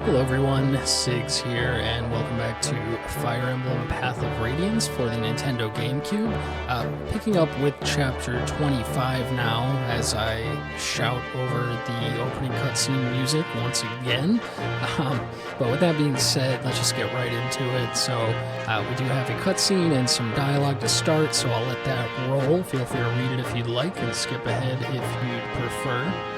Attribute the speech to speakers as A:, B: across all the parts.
A: Hello everyone, Sigs here, and welcome back to Fire Emblem Path of Radiance for the Nintendo Gamecube. Picking up with Chapter 25 now, as I shout over the opening cutscene music once again. But with that being said, let's just get right into it. So we do have a cutscene and some dialogue to start, so I'll let that roll. Feel free to read it if you'd like, and skip ahead if you'd prefer.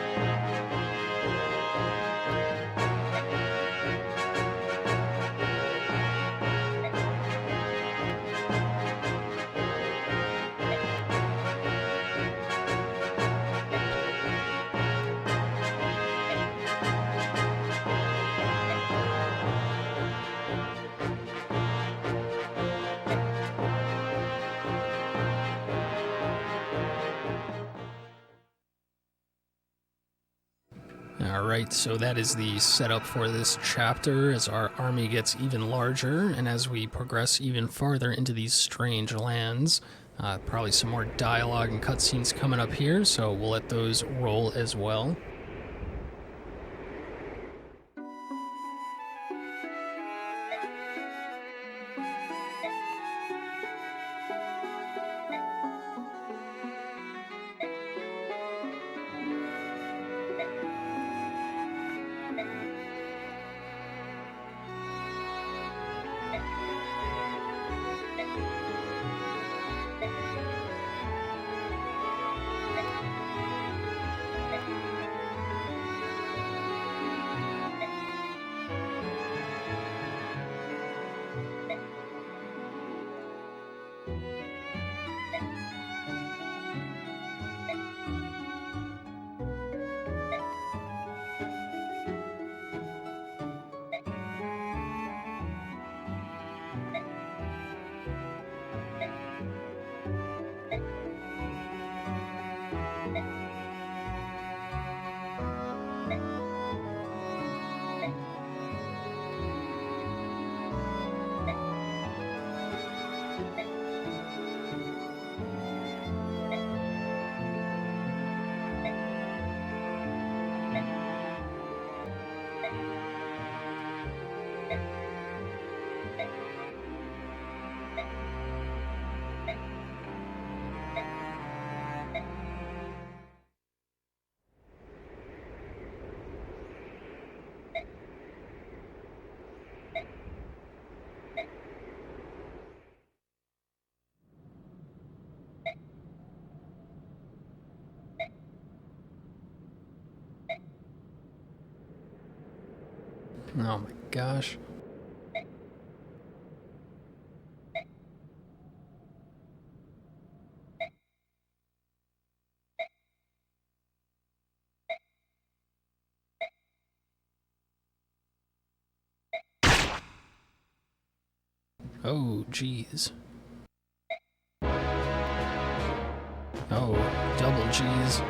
A: Alright, so that is the setup for this chapter as our army gets even larger and as we progress even farther into these strange lands. Probably some more dialogue and cutscenes coming up here, so we'll let those roll as well. Oh my gosh. Oh, geez. Oh, double G's.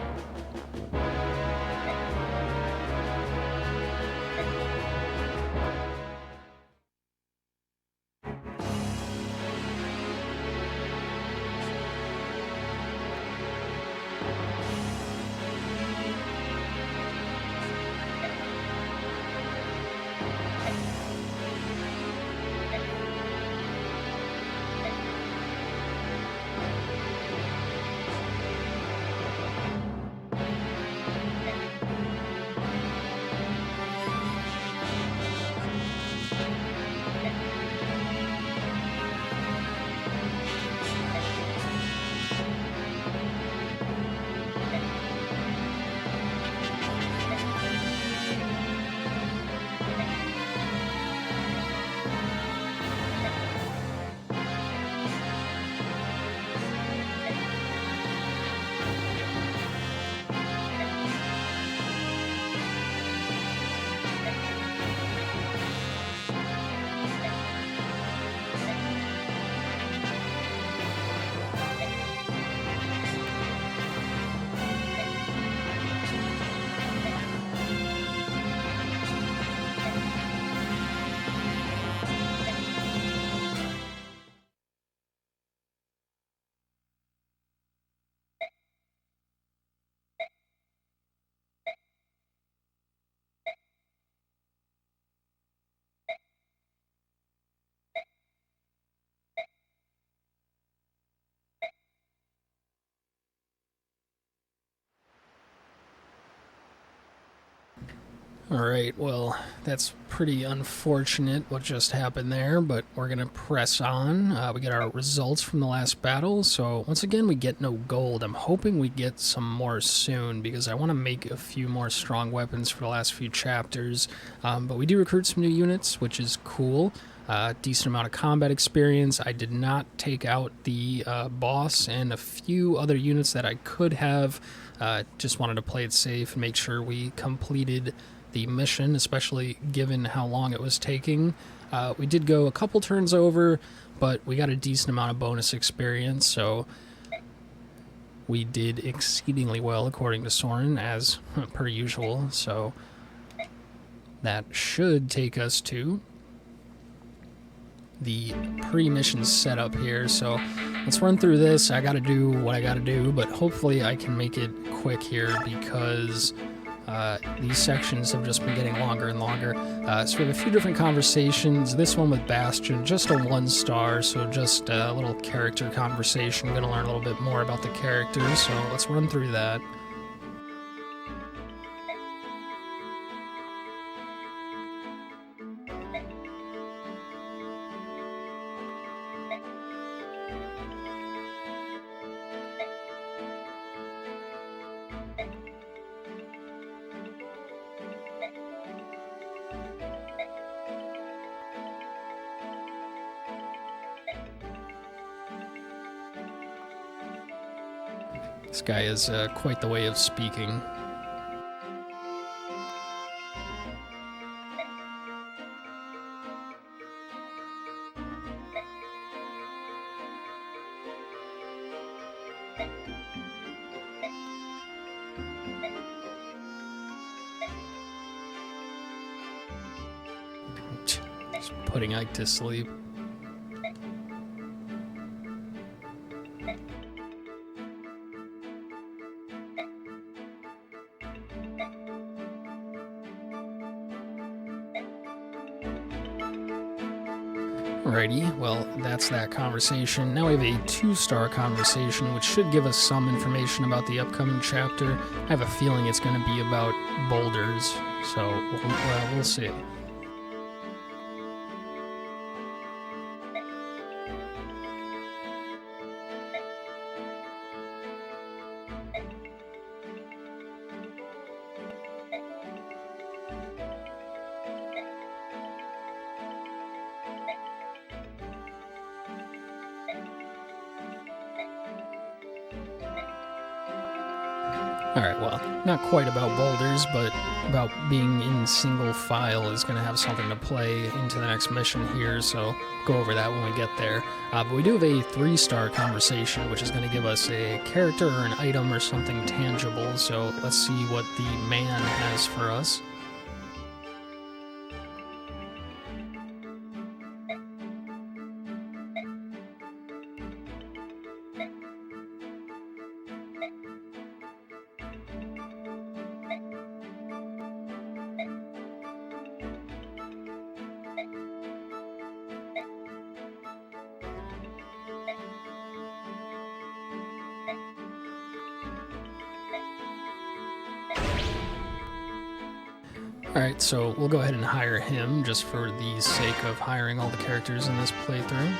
A: Alright, well, that's pretty unfortunate what just happened there, but we're going to press on. We get our results from the last battle, so once again we get no gold. I'm hoping we get some more soon, because I want to make a few more strong weapons for the last few chapters. But we do recruit some new units, which is cool. Decent amount of combat experience. I did not take out the boss and a few other units that I could have. Just wanted to play it safe and make sure we completed the mission, especially given how long it was taking. We did go a couple turns over, but we got a decent amount of bonus experience, so we did exceedingly well according to Soren, as per usual. So that should take us to the pre-mission setup here. So let's run through this. I gotta do what I gotta do, but hopefully I can make it quick here, because these sections have just been getting longer and longer. So we have a few different conversations. This one with Bastion, just a 1 star, so just a little character conversation. I'm gonna learn a little bit more about the characters, so let's run through that. This guy has quite the way of speaking. Just putting Ike to sleep. Alrighty, well, that's that conversation. Now we have a 2-star conversation, which should give us some information about the upcoming chapter. I have a feeling it's going to be about boulders, so we'll see. Alright, well, not quite about boulders, but about being in single file is going to have something to play into the next mission here, so go over that when we get there. But we do have a 3-star conversation, which is going to give us a character or an item or something tangible, so let's see what the man has for us. Alright, so we'll go ahead and hire him, just for the sake of hiring all the characters in this playthrough.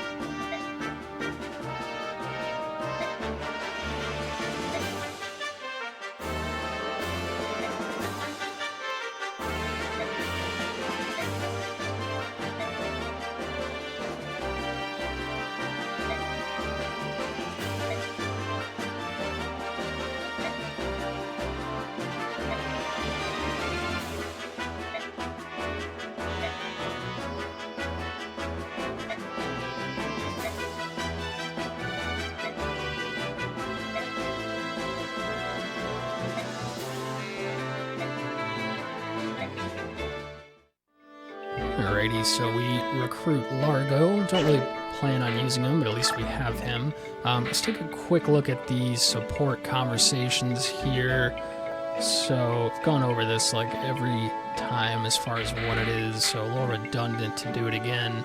A: Alrighty, so we recruit Largo. Don't really plan on using him, but at least we have him. Let's take a quick look at these support conversations here. So I've gone over this like every time as far as what it is, so a little redundant to do it again.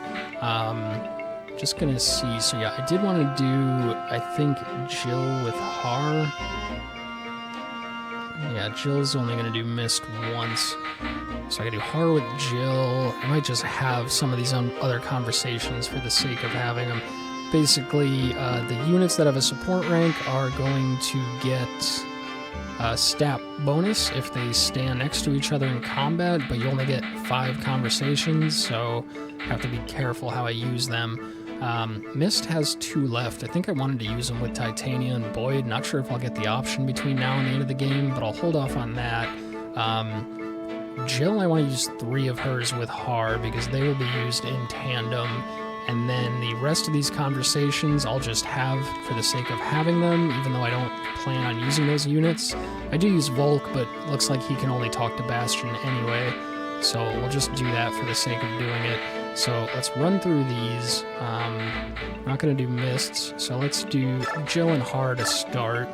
A: Just gonna see. So yeah, I did want to do, I think, Jill with Har. Yeah, Jill's only going to do mist once. So I can do horror with Jill. I might just have some of these other conversations for the sake of having them. Basically, the units that have a support rank are going to get a stat bonus if they stand next to each other in combat, but you only get 5 conversations, so I have to be careful how I use them. Mist has 2 left. I think I wanted to use them with Titania and Boyd. Not sure if I'll get the option between now and the end of the game, but I'll hold off on that. Jill, I want to use 3 of hers with Har because they will be used in tandem. And then the rest of these conversations I'll just have for the sake of having them, even though I don't plan on using those units. I do use Volk, but it looks like he can only talk to Bastion anyway, so we'll just do that for the sake of doing it. So let's run through these. I'm not going to do mists, so let's do Jill and Har to start.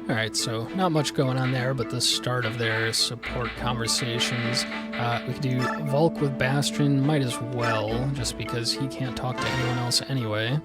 A: Alright, so not much going on there, but the start of their support conversations. We could do Volk with Bastion, might as well, just because he can't talk to anyone else anyway.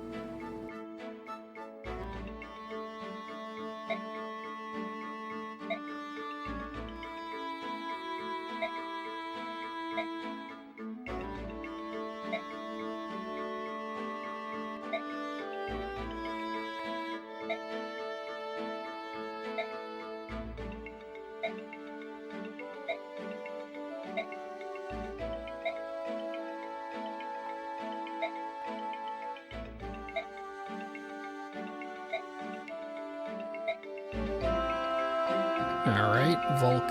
A: Alright, Volk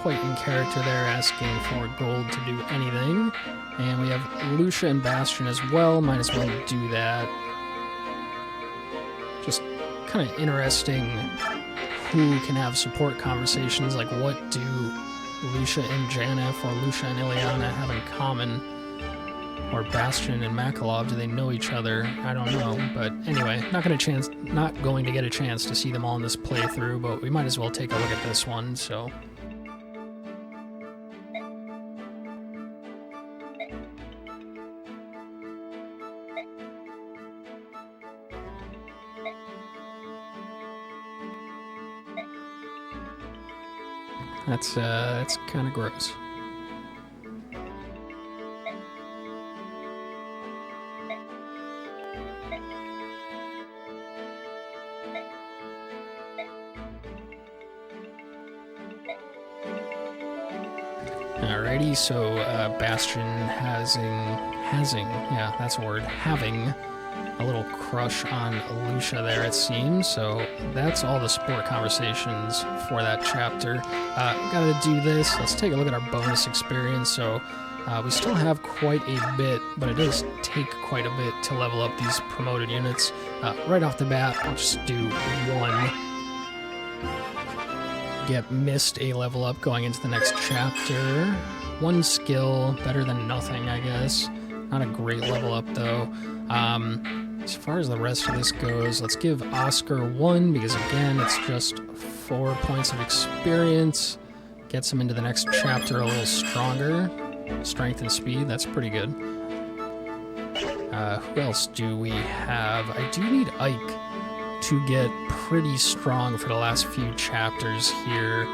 A: quite in character there, asking for gold to do anything. And we have Lucia and Bastion as well, might as well do that. Just kind of interesting who can have support conversations, like what do Lucia and Janeth or Lucia and Ileana have in common? Or Bastion and Makalov, do they know each other? I don't know, but anyway, not going to get a chance to see them all in this playthrough, but we might as well take a look at this one, so. That's kind of gross. Alrighty, so Bastion having a little crush on Lucia there, it seems. So that's all the support conversations for that chapter. Gotta do this. Let's take a look at our bonus experience. So we still have quite a bit, but it does take quite a bit to level up these promoted units. Right off the bat, I'll just do 1. Get Mist a level up going into the next chapter. 1 skill, better than nothing, I guess. Not a great level up, though. As far as the rest of this goes, let's give Oscar 1, because again, it's just 4 points of experience. Gets him into the next chapter a little stronger. Strength and speed, that's pretty good. Who else do we have? I do need Ike to get pretty strong for the last few chapters here.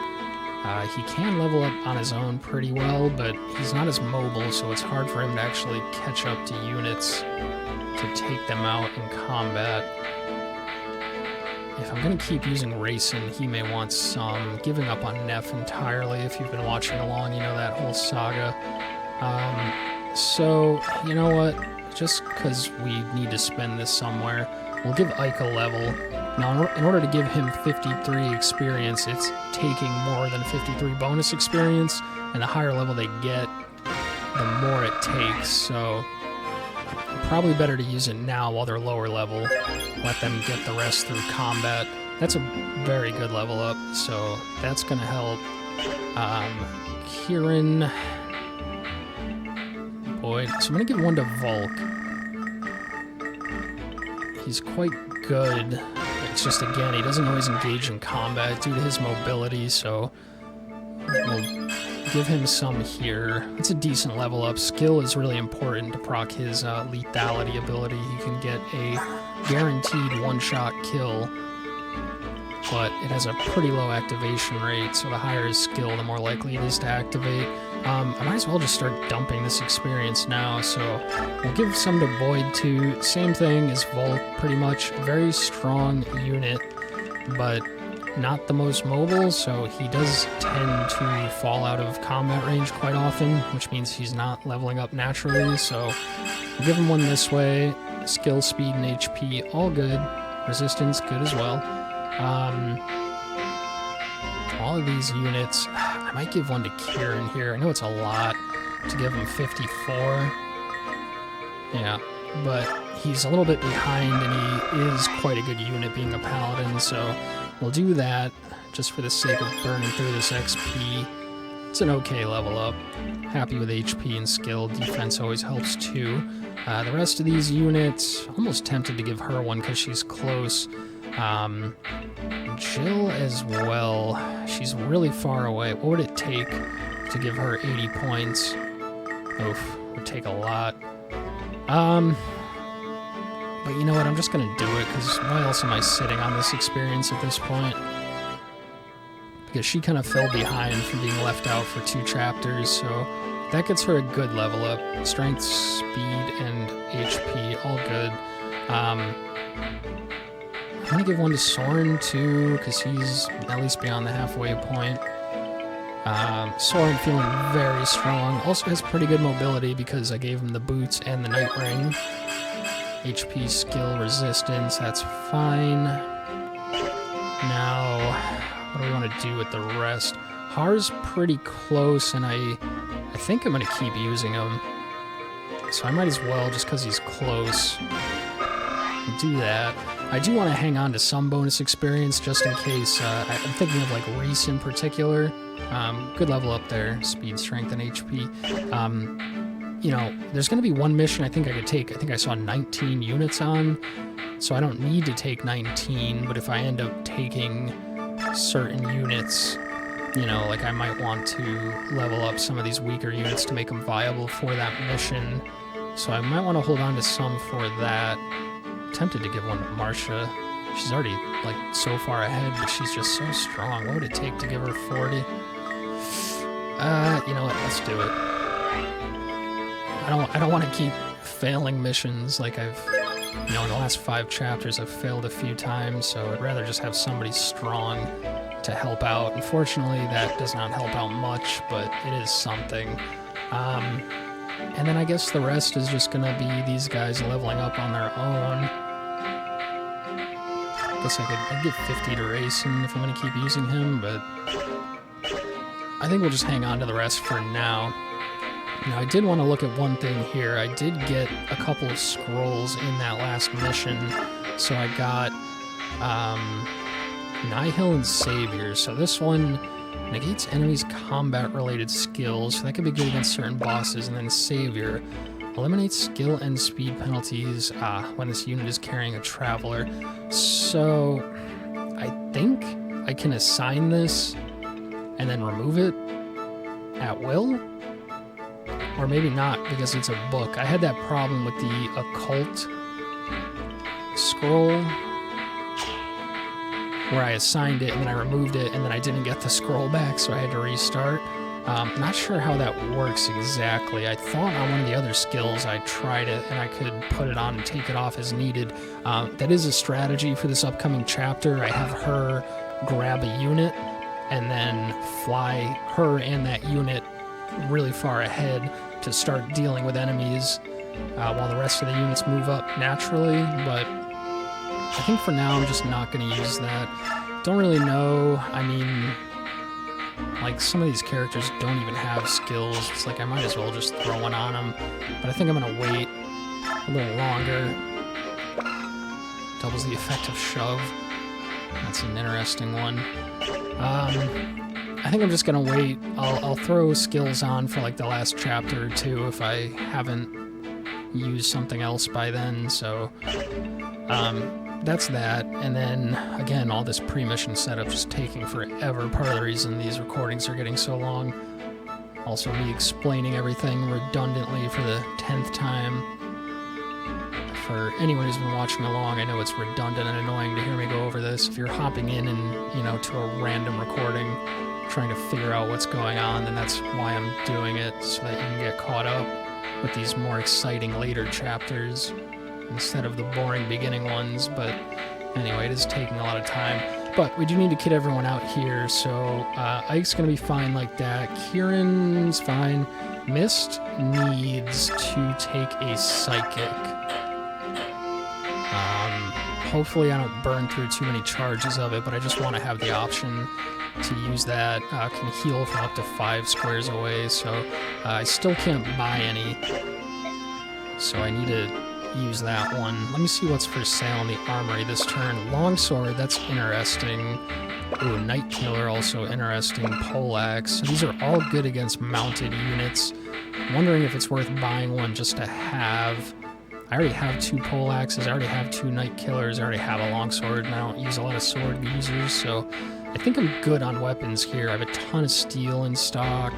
A: He can level up on his own pretty well, but he's not as mobile, so it's hard for him to actually catch up to units to take them out in combat. If I'm going to keep using Rayson, he may want some. Giving up on Neff entirely. If you've been watching along, you know that whole saga. So, you know what? Just because we need to spend this somewhere, we'll give Ike a level. Now, in order to give him 53 experience, it's taking more than 53 bonus experience, and the higher level they get, the more it takes. So probably better to use it now while they're lower level. Let them get the rest through combat. That's a very good level up, so that's going to help. Kieran... Boyd. So I'm going to give one to Volk. He's quite good. It's just, again, he doesn't always engage in combat due to his mobility, so we'll give him some here. It's a decent level up. Skill is really important to proc his lethality ability. He can get a guaranteed one-shot kill, but it has a pretty low activation rate, so the higher his skill, the more likely it is to activate. I might as well just start dumping this experience now, so we'll give some to Boyd too. Same thing as Volt, pretty much. Very strong unit, but not the most mobile, so he does tend to fall out of combat range quite often, which means he's not leveling up naturally, so we'll give him one this way. Skill, speed, and HP, all good. Resistance, good as well. All of these units, I might give one to Kieran here. I know it's a lot to give him 54. Yeah, but he's a little bit behind, and he is quite a good unit being a paladin, so we'll do that just for the sake of burning through this XP. It's an okay level up. Happy with HP and skill. Defense always helps too. The rest of these units, almost tempted to give her one because she's close. Jill as well. She's really far away. What would it take to give her 80 points? Oof, would take a lot. But you know what? I'm just gonna do it, because why else am I sitting on this experience at this point? Because she kind of fell behind from being left out for 2 chapters, so that gets her a good level up. Strength, speed, and HP, all good. I'm gonna give one to Soren too, because he's at least beyond the halfway point. Soren feeling very strong. Also has pretty good mobility because I gave him the boots and the night ring. HP, skill, resistance, that's fine. Now, what do we want to do with the rest? Har's pretty close, and I think I'm going to keep using him. So I might as well, just because he's close, do that. I do want to hang on to some bonus experience just in case. I'm thinking of like Reese in particular. Good level up there, speed, strength, and HP. You know, there's going to be one mission I think I could take. I think I saw 19 units on, so I don't need to take 19, but if I end up taking certain units, you know, like I might want to level up some of these weaker units to make them viable for that mission. So I might want to hold on to some for that. I'm tempted to give one to Marcia. She's already, like, so far ahead, but she's just so strong. What would it take to give her 40? You know what? Let's do it. I don't want to keep failing missions like I've, you know, in the last 5 chapters I've failed a few times, so I'd rather just have somebody strong to help out. Unfortunately, that does not help out much, but it is something. And then I guess the rest is just gonna be these guys leveling up on their own. I guess I'd give 50 to Rayson if I'm gonna keep using him, but I think we'll just hang on to the rest for now. Now, I did want to look at one thing here. I did get a couple of scrolls in that last mission. So I got Nihil and Savior. So this one negates enemies' combat-related skills. So that could be good against certain bosses. And then Savior eliminates skill and speed penalties when this unit is carrying a traveler. So I think I can assign this and then remove it at will. Or maybe not, because it's a book. I had that problem with the occult scroll, where I assigned it, and then I removed it, and then I didn't get the scroll back, so I had to restart. Not sure how that works exactly. I thought on one of the other skills I tried it, and I could put it on and take it off as needed. That is a strategy for this upcoming chapter. I have her grab a unit, and then fly her and that unit really far ahead to start dealing with enemies while the rest of the units move up naturally, but I think for now I'm just not going to use that. Don't really know. I mean, like, some of these characters don't even have skills. It's like I might as well just throw one on them, but I think I'm going to wait a little longer. Doubles the effect of shove. That's an interesting one. I think I'm just gonna wait. I'll throw skills on for like the last chapter or two if I haven't used something else by then, so that's that. And then again, all this pre-mission setup just taking forever. Part of the reason these recordings are getting so long. Also me explaining everything redundantly for the 10th time. For anyone who's been watching along, I know it's redundant and annoying to hear me go over this. If you're hopping in and, you know, to a random recording, trying to figure out what's going on, then that's why I'm doing it, so that you can get caught up with these more exciting later chapters instead of the boring beginning ones. But anyway, it is taking a lot of time. But we do need to kid everyone out here, so Ike's going to be fine like that. Kieran's fine. Mist needs to take a psychic. Hopefully I don't burn through too many charges of it, but I just want to have the option to use that. Can heal from up to 5 squares away, so I still can't buy any. So I need to use that one. Let me see what's for sale in the armory this turn. Longsword, that's interesting. Ooh, Night Killer, also interesting. Poleaxe. So these are all good against mounted units. I'm wondering if it's worth buying one just to have. I already have 2 poleaxes, I already have 2 Night Killers, I already have a longsword, and I don't use a lot of sword users, so I think I'm good on weapons here. I have a ton of steel in stock.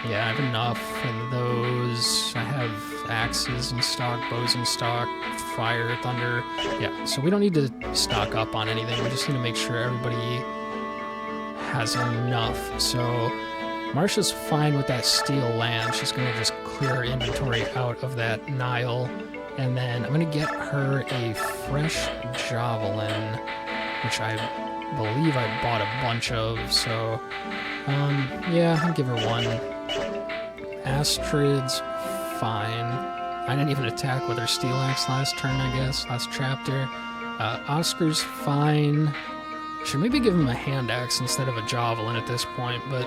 A: Yeah, I have enough for those. I have axes in stock, bows in stock, fire, thunder. Yeah, so we don't need to stock up on anything. We just need to make sure everybody has enough. So Marcia's fine with that steel lance. She's going to just clear her inventory out of that Nile. And then I'm going to get her a fresh javelin, which I believe I bought a bunch of. So, yeah, I'll give her one. Astrid's fine. I didn't even attack with her steel axe last turn, I guess, last chapter. Oscar's fine. Should maybe give him a hand axe instead of a javelin at this point, but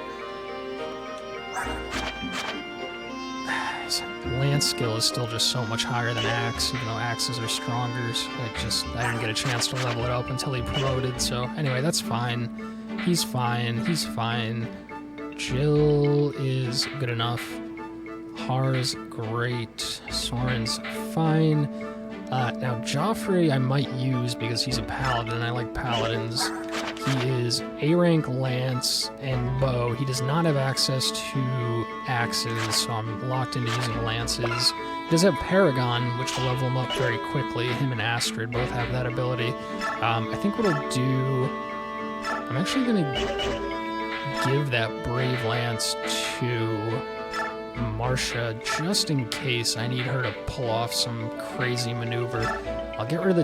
A: his lance skill is still just so much higher than axe, even though axes are stronger. So I didn't get a chance to level it up until he promoted, so anyway, that's fine. He's fine. He's fine. Jill is good enough. Har's great. Soren's fine. Now Joffrey I might use because he's a paladin. I like paladins. He is A-rank lance and bow. He does not have access to axes, so I'm locked into using lances. He does have Paragon, which will level him up very quickly. Him and Astrid both have that ability. I think what I'll do, I'm actually going to give that Brave Lance to Marcia just in case I need her to pull off some crazy maneuver. I'll get rid of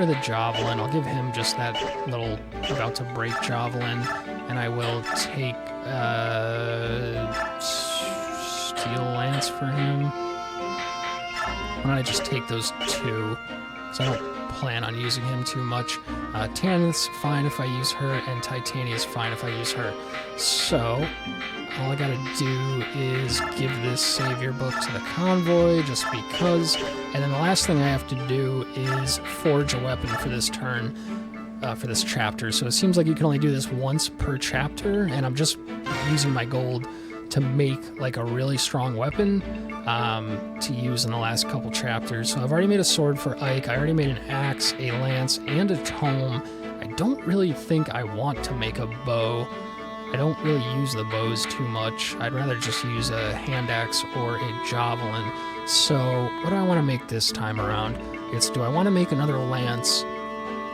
A: the javelin. I'll give him just that little about to break javelin, and I will take steel lance for him. Why don't I just take those 2? So I don't plan on using him too much. Tanith's fine if I use her, and Titania's fine if I use her. So all I gotta do is give this savior book to the convoy, just because. And then the last thing I have to do is forge a weapon for this turn, for this chapter. So it seems like you can only do this once per chapter, and I'm just using my gold to make like a really strong weapon to use in the last couple chapters. So I've already made a sword for Ike, I already made an axe, a lance, and a tome. I don't really think I want to make a bow. I don't really use the bows too much. I'd rather just use a hand axe or a javelin. So what do I want to make this time around? Do I want to make another lance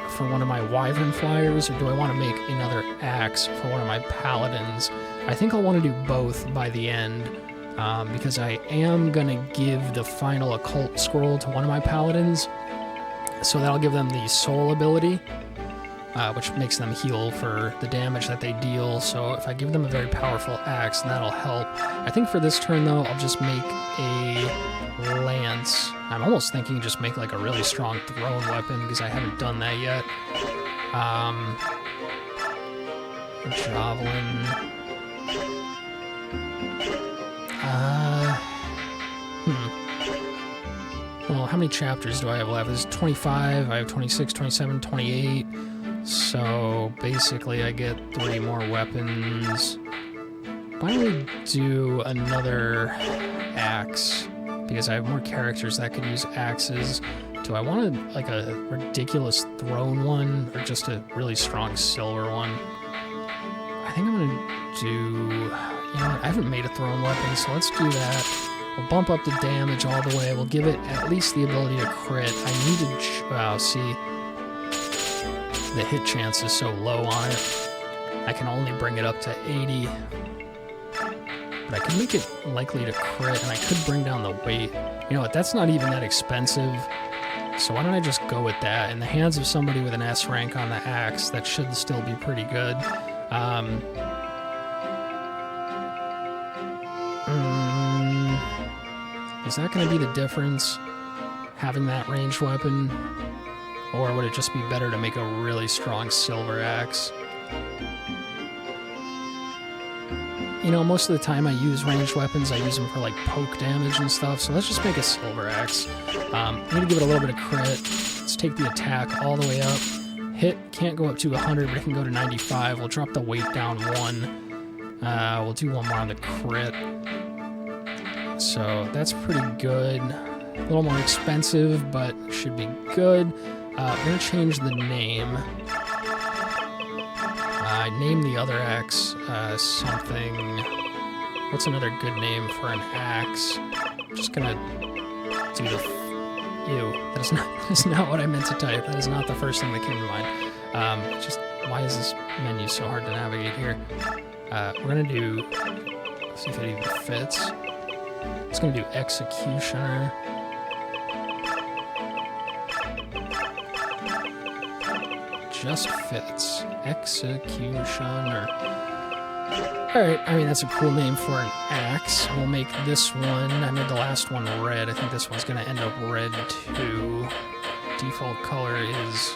A: for one of my wyvern flyers, or do I want to make another axe for one of my paladins? I think I'll want to do both by the end, because I am going to give the final occult scroll to one of my paladins, so that'll give them the soul ability, which makes them heal for the damage that they deal. So if I give them a very powerful axe, that'll help. I think for this turn, though, I'll just make a lance. I'm almost thinking just make like a really strong thrown weapon, because I haven't done that yet. Javelin. how many chapters do I have left? This is 25, I have 26, 27, 28. So basically I get 3 more weapons. Why don't we do another axe? Because I have more characters that could use axes. Do I want like a ridiculous thrown one or just a really strong silver one? I think I'm gonna do, you know what, I haven't made a thrown weapon, so let's do that. We'll bump up the damage all the way. We'll give it at least the ability to crit. I need to, wow, see, the hit chance is so low on it. I can only bring it up to 80. But I could make it likely to crit, and I could bring down the weight. You know what, that's not even that expensive. So why don't I just go with that? In the hands of somebody with an S rank on the axe, that should still be pretty good. Is that going to be the difference, having that ranged weapon? Or would it just be better to make a really strong silver axe? You know, most of the time I use ranged weapons, I use them for like poke damage and stuff, so let's just make a silver axe. I'm going to give it a little bit of crit. Let's take the attack all the way up. Hit can't go up to 100, but it can go to 95. We'll drop the weight down 1. We'll do 1 more on the crit. So that's pretty good. A little more expensive, but should be good. I'm going to change the name. I named the other axe something. What's another good name for an axe? I'm just going to do the... Ew, that is not what I meant to type. That is not the first thing that came to mind. Just, why is this menu so hard to navigate here? We're going to do... Let's see if it even fits. It's going to do Executioner. Just fits. Executioner. Alright, I mean, that's a cool name for an axe. We'll make this one, I made the last one red. I think this one's going to end up red too. Default color is...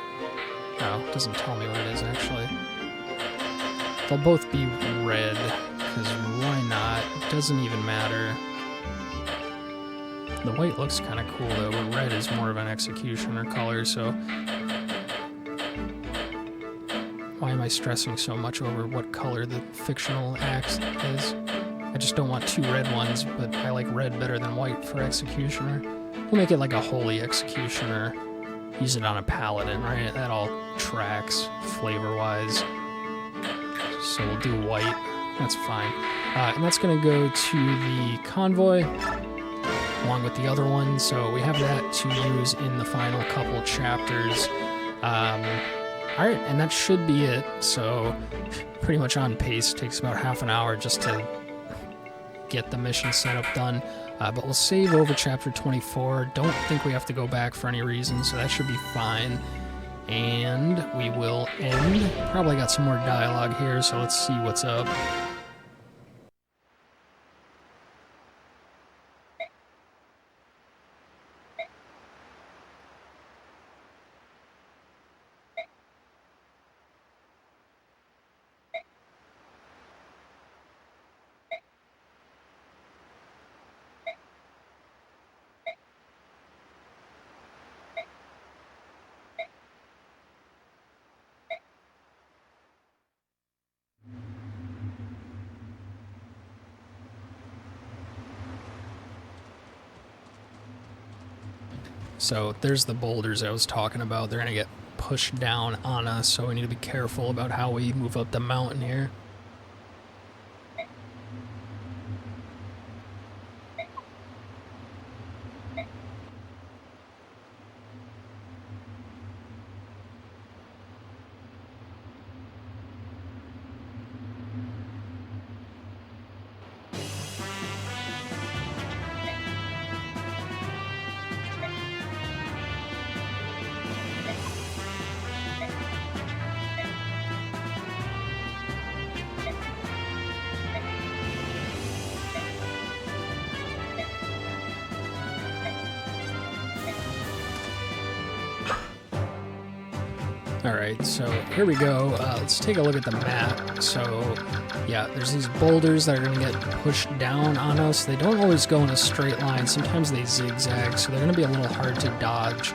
A: Oh, it doesn't tell me what it is, actually. They'll both be red, because why not? It doesn't even matter. The white looks kind of cool, though, but red is more of an executioner color, so... Why am I stressing so much over what color the fictional axe is? I just don't want 2 red ones, but I like red better than white for executioner. We'll make it like a holy executioner. Use it on a paladin, right? That all tracks flavor-wise. So we'll do white. That's fine. And that's going to go to the convoy, along with the other one. So we have that to use in the final couple chapters. Alright, and that should be it. So pretty much on pace. Takes about half an hour just to get the mission setup done. But we'll save over chapter 24. Don't think we have to go back for any reason, so that should be fine. And we will end. Probably got some more dialogue here, so let's see what's up. So there's the boulders I was talking about. They're going to get pushed down on us, so we need to be careful about how we move up the mountain here. Alright, so here we go. Let's take a look at the map. So, yeah, there's these boulders that are going to get pushed down on us. They don't always go in a straight line. Sometimes they zigzag, so they're going to be a little hard to dodge.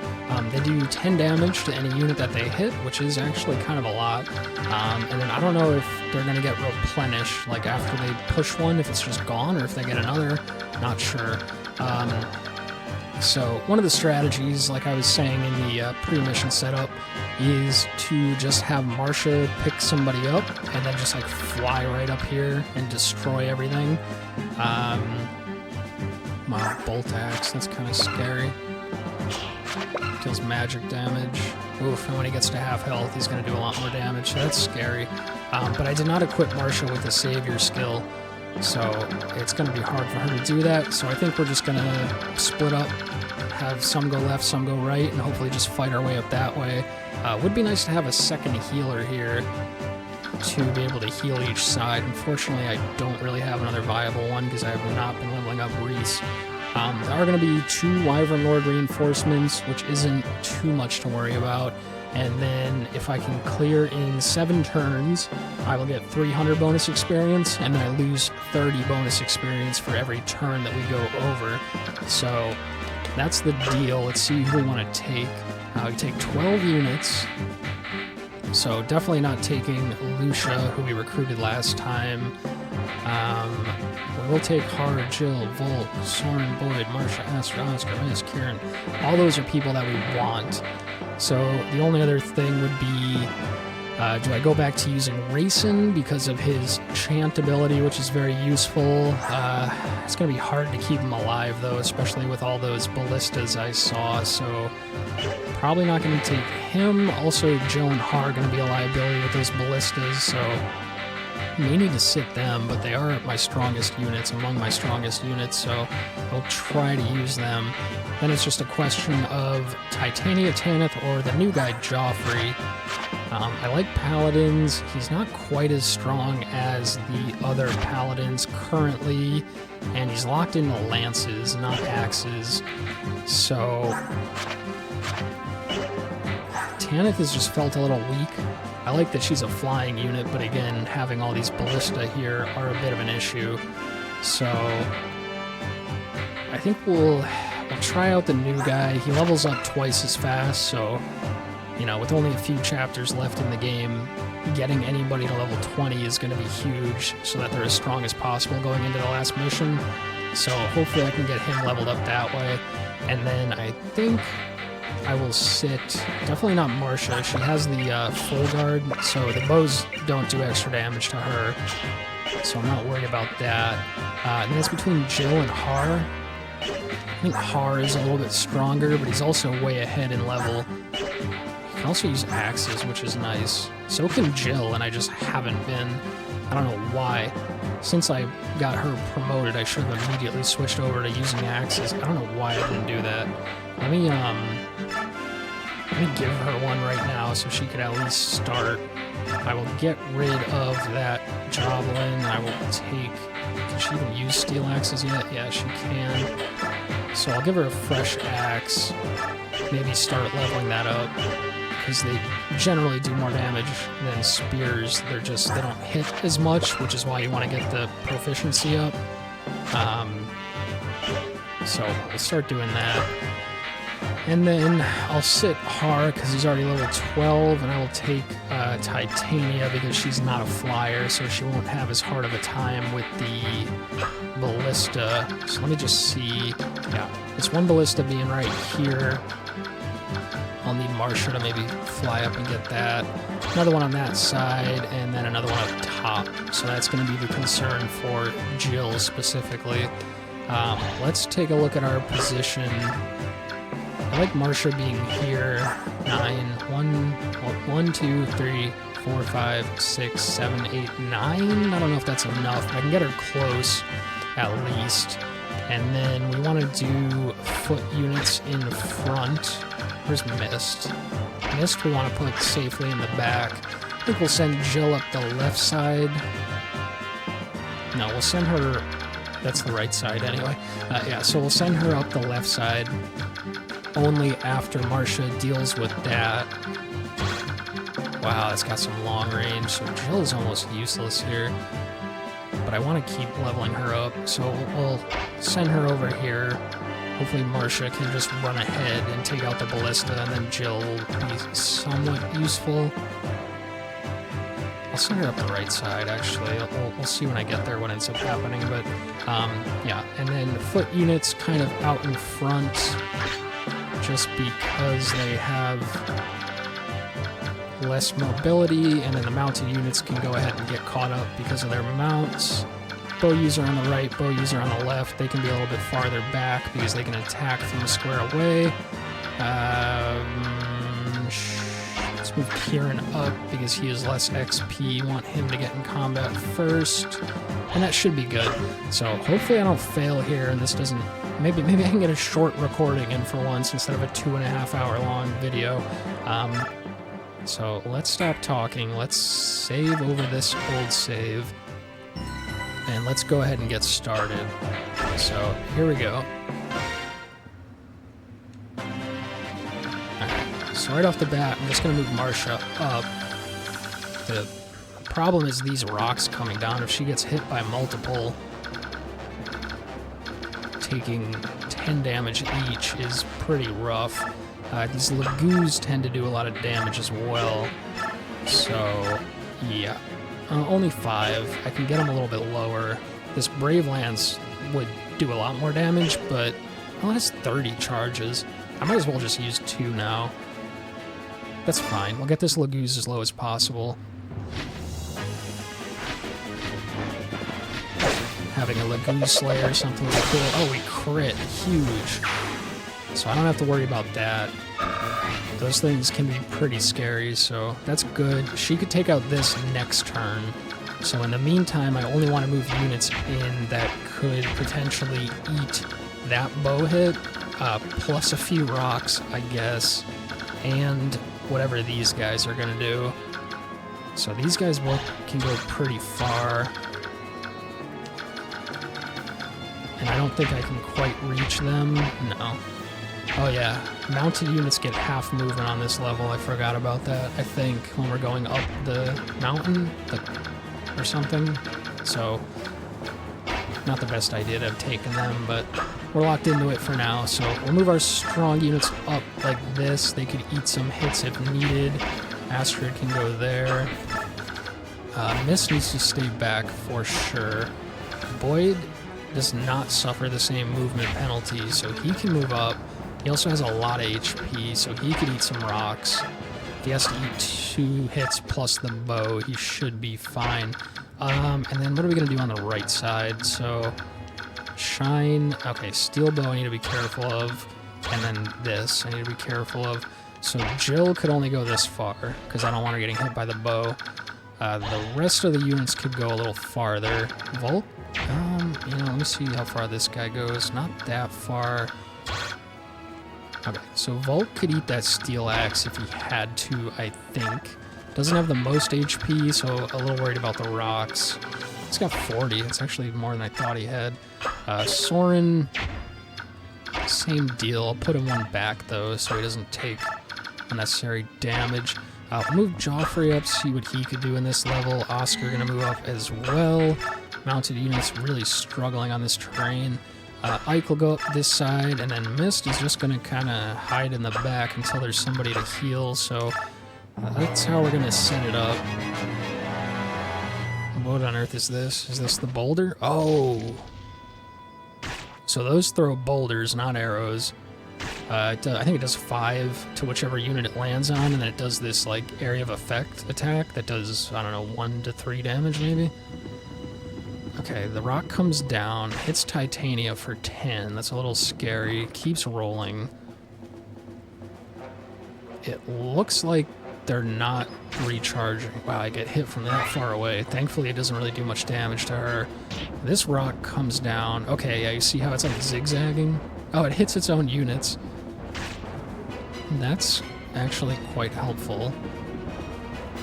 A: They do 10 damage to any unit that they hit, which is actually kind of a lot. And then I don't know if they're going to get replenished, like after they push one, if it's just gone, or if they get another. Not sure. So one of the strategies, like I was saying in the pre-mission setup, is to just have Marcia pick somebody up and then just like fly right up here and destroy everything. My bolt axe, that's kind of scary. Deals magic damage. Oof, and when he gets to half health, he's going to do a lot more damage, so that's scary. But I did not equip Marcia with the savior skill, so it's going to be hard for her to do that. So I think we're just going to split up, have some go left, some go right, and hopefully just fight our way up that way. Would be nice to have a second healer here to be able to heal each side. Unfortunately, I don't really have another viable one because I have not been leveling up Reese. There are going to be 2 Wyvern Lord reinforcements, which isn't too much to worry about. And then if I can clear in 7 turns, I will get 300 bonus experience, and then I lose 30 bonus experience for every turn that we go over. So that's the deal. Let's see who we want to take. We take 12 units, so definitely not taking Lucia, who we recruited last time. We'll take Har, Jill, Volk, Soren, Boyd, Marcia, Astra, Oscar, Miss, Kieran. All those are people that we want. So the only other thing would be, do I go back to using Rayson because of his chant ability, which is very useful? It's going to be hard to keep him alive, though, especially with all those ballistas I saw, so probably not going to take him. Also, Jill and Har are going to be a liability with those ballistas, so may need to sit them, but they are my strongest units, among my strongest units, so I'll try to use them. Then it's just a question of Titania Tanith or the new guy, Joffrey. I like Paladins. He's not quite as strong as the other Paladins currently, and he's locked into lances, not axes. So Tanith has just felt a little weak. I like that she's a flying unit, but again, having all these ballista here are a bit of an issue. So I think we'll try out the new guy. He levels up twice as fast, so, you know, with only a few chapters left in the game, getting anybody to level 20 is going to be huge so that they're as strong as possible going into the last mission. So hopefully I can get him leveled up that way. And then I think I will sit, definitely not Marcia. She has the full guard, so the bows don't do extra damage to her, so I'm not worried about that. And then it's between Jill and Har. I think Har is a little bit stronger, but he's also way ahead in level. You can also use axes, which is nice. So can Jill, and I just haven't been. I don't know why. Since I got her promoted, I should have immediately switched over to using axes. I don't know why I didn't do that. Let me give her one right now so she could at least start. I will get rid of that Javelin. I will take... Can she even use steel axes yet? Yeah, she can. So I'll give her a fresh axe. Maybe start leveling that up, because they generally do more damage than spears. They don't hit as much, which is why you want to get the proficiency up. So we'll start doing that. And then I'll sit Har, because he's already level 12, and I will take Titania, because she's not a flyer, so she won't have as hard of a time with the Ballista. So let me just see. Yeah, it's one Ballista being right here. I'll need Marcia to maybe fly up and get that. Another one on that side, and then another one up top. So that's going to be the concern for Jill specifically. Let's take a look at our position. I like Marcia being here. 1, 2, 3, 4, 5, 6, 7, 8, 9. I don't know if that's enough, but I can get her close at least. And then we want to do foot units in front. Where's Mist? Mist we want to put safely in the back. I think we'll send Jill up the left side. No, we'll send her... That's the right side anyway. Yeah, so we'll send her up the left side only after Marcia deals with that. Wow, it's got some long range, so Jill is almost useless here. But I want to keep leveling her up, so we'll send her over here. Hopefully Marcia can just run ahead and take out the Ballista, and then Jill will be somewhat useful. I'll send her up the right side, actually. We'll see when I get there what ends up happening, but yeah. And then the foot units kind of out in front, just because they have less mobility, and then the mounted units can go ahead and get caught up because of their mounts. Bow user on the right, bow user on the left, they can be a little bit farther back because they can attack from a square away. Let's move Kieran up because he has less XP. Want him to get in combat first, and that should be good. So hopefully I don't fail here, and this doesn't. Maybe I can get a short recording in for once instead of a 2.5 hour long video. So let's stop talking. Let's save over this old save. And let's go ahead and get started. So here we go. Alright, so right off the bat, I'm just going to move Marcia up. The problem is these rocks coming down. If she gets hit by multiple, taking 10 damage each is pretty rough. These Lagoos tend to do a lot of damage as well. So, yeah. Only 5. I can get them a little bit lower. This Brave Lance would do a lot more damage, but well, it has 30 charges. I might as well just use 2 now. That's fine. We'll get this Lagoos as low as possible. Having a Lagoon Slayer or something would be cool. Oh, we crit. Huge. So I don't have to worry about that. Those things can be pretty scary, so that's good. She could take out this next turn. So in the meantime, I only want to move units in that could potentially eat that bow hit, plus a few rocks, I guess, and whatever these guys are going to do. So these guys both can go pretty far. And I don't think I can quite reach them. No. Oh yeah, mounted units get half movement on this level. I forgot about that, I think, when we're going up the mountain or something. So, not the best idea to have taken them, but we're locked into it for now. So we'll move our strong units up like this. They could eat some hits if needed. Astrid can go there. Mist needs to stay back for sure. Boyd does not suffer the same movement penalty, so he can move up. He also has a lot of HP, so he could eat some rocks. If he has to eat 2 hits plus the bow, he should be fine. And then what are we going to do on the right side? So, Shine. Okay, Steel Bow I need to be careful of. And then this I need to be careful of. So Jill could only go this far, because I don't want her getting hit by the bow. The rest of the units could go a little farther. Volk? Let me see how far this guy goes. Not that far. Okay, so Volk could eat that Steel Axe if he had to, I think. Doesn't have the most HP, so a little worried about the rocks. He's got 40. It's actually more than I thought he had. Soren, same deal. I'll put him 1 back, though, so he doesn't take unnecessary damage. Move Joffrey up, see what he could do in this level. Oscar gonna move up as well. Mounted units really struggling on this terrain. Ike will go up this side, and then Mist is just going to kind of hide in the back until there's somebody to heal, so that's how we're going to set it up. What on earth is this? Is this the boulder? Oh! So those throw boulders, not arrows. I think it does 5 to whichever unit it lands on, and then it does this, like, area of effect attack that does, I don't know, 1 to 3 damage, maybe? Okay, the rock comes down, hits Titania for 10. That's a little scary. Keeps rolling. It looks like they're not recharging. Wow, I get hit from that far away. Thankfully, it doesn't really do much damage to her. This rock comes down. Okay, yeah, you see how it's like zigzagging? Oh, it hits its own units. That's actually quite helpful.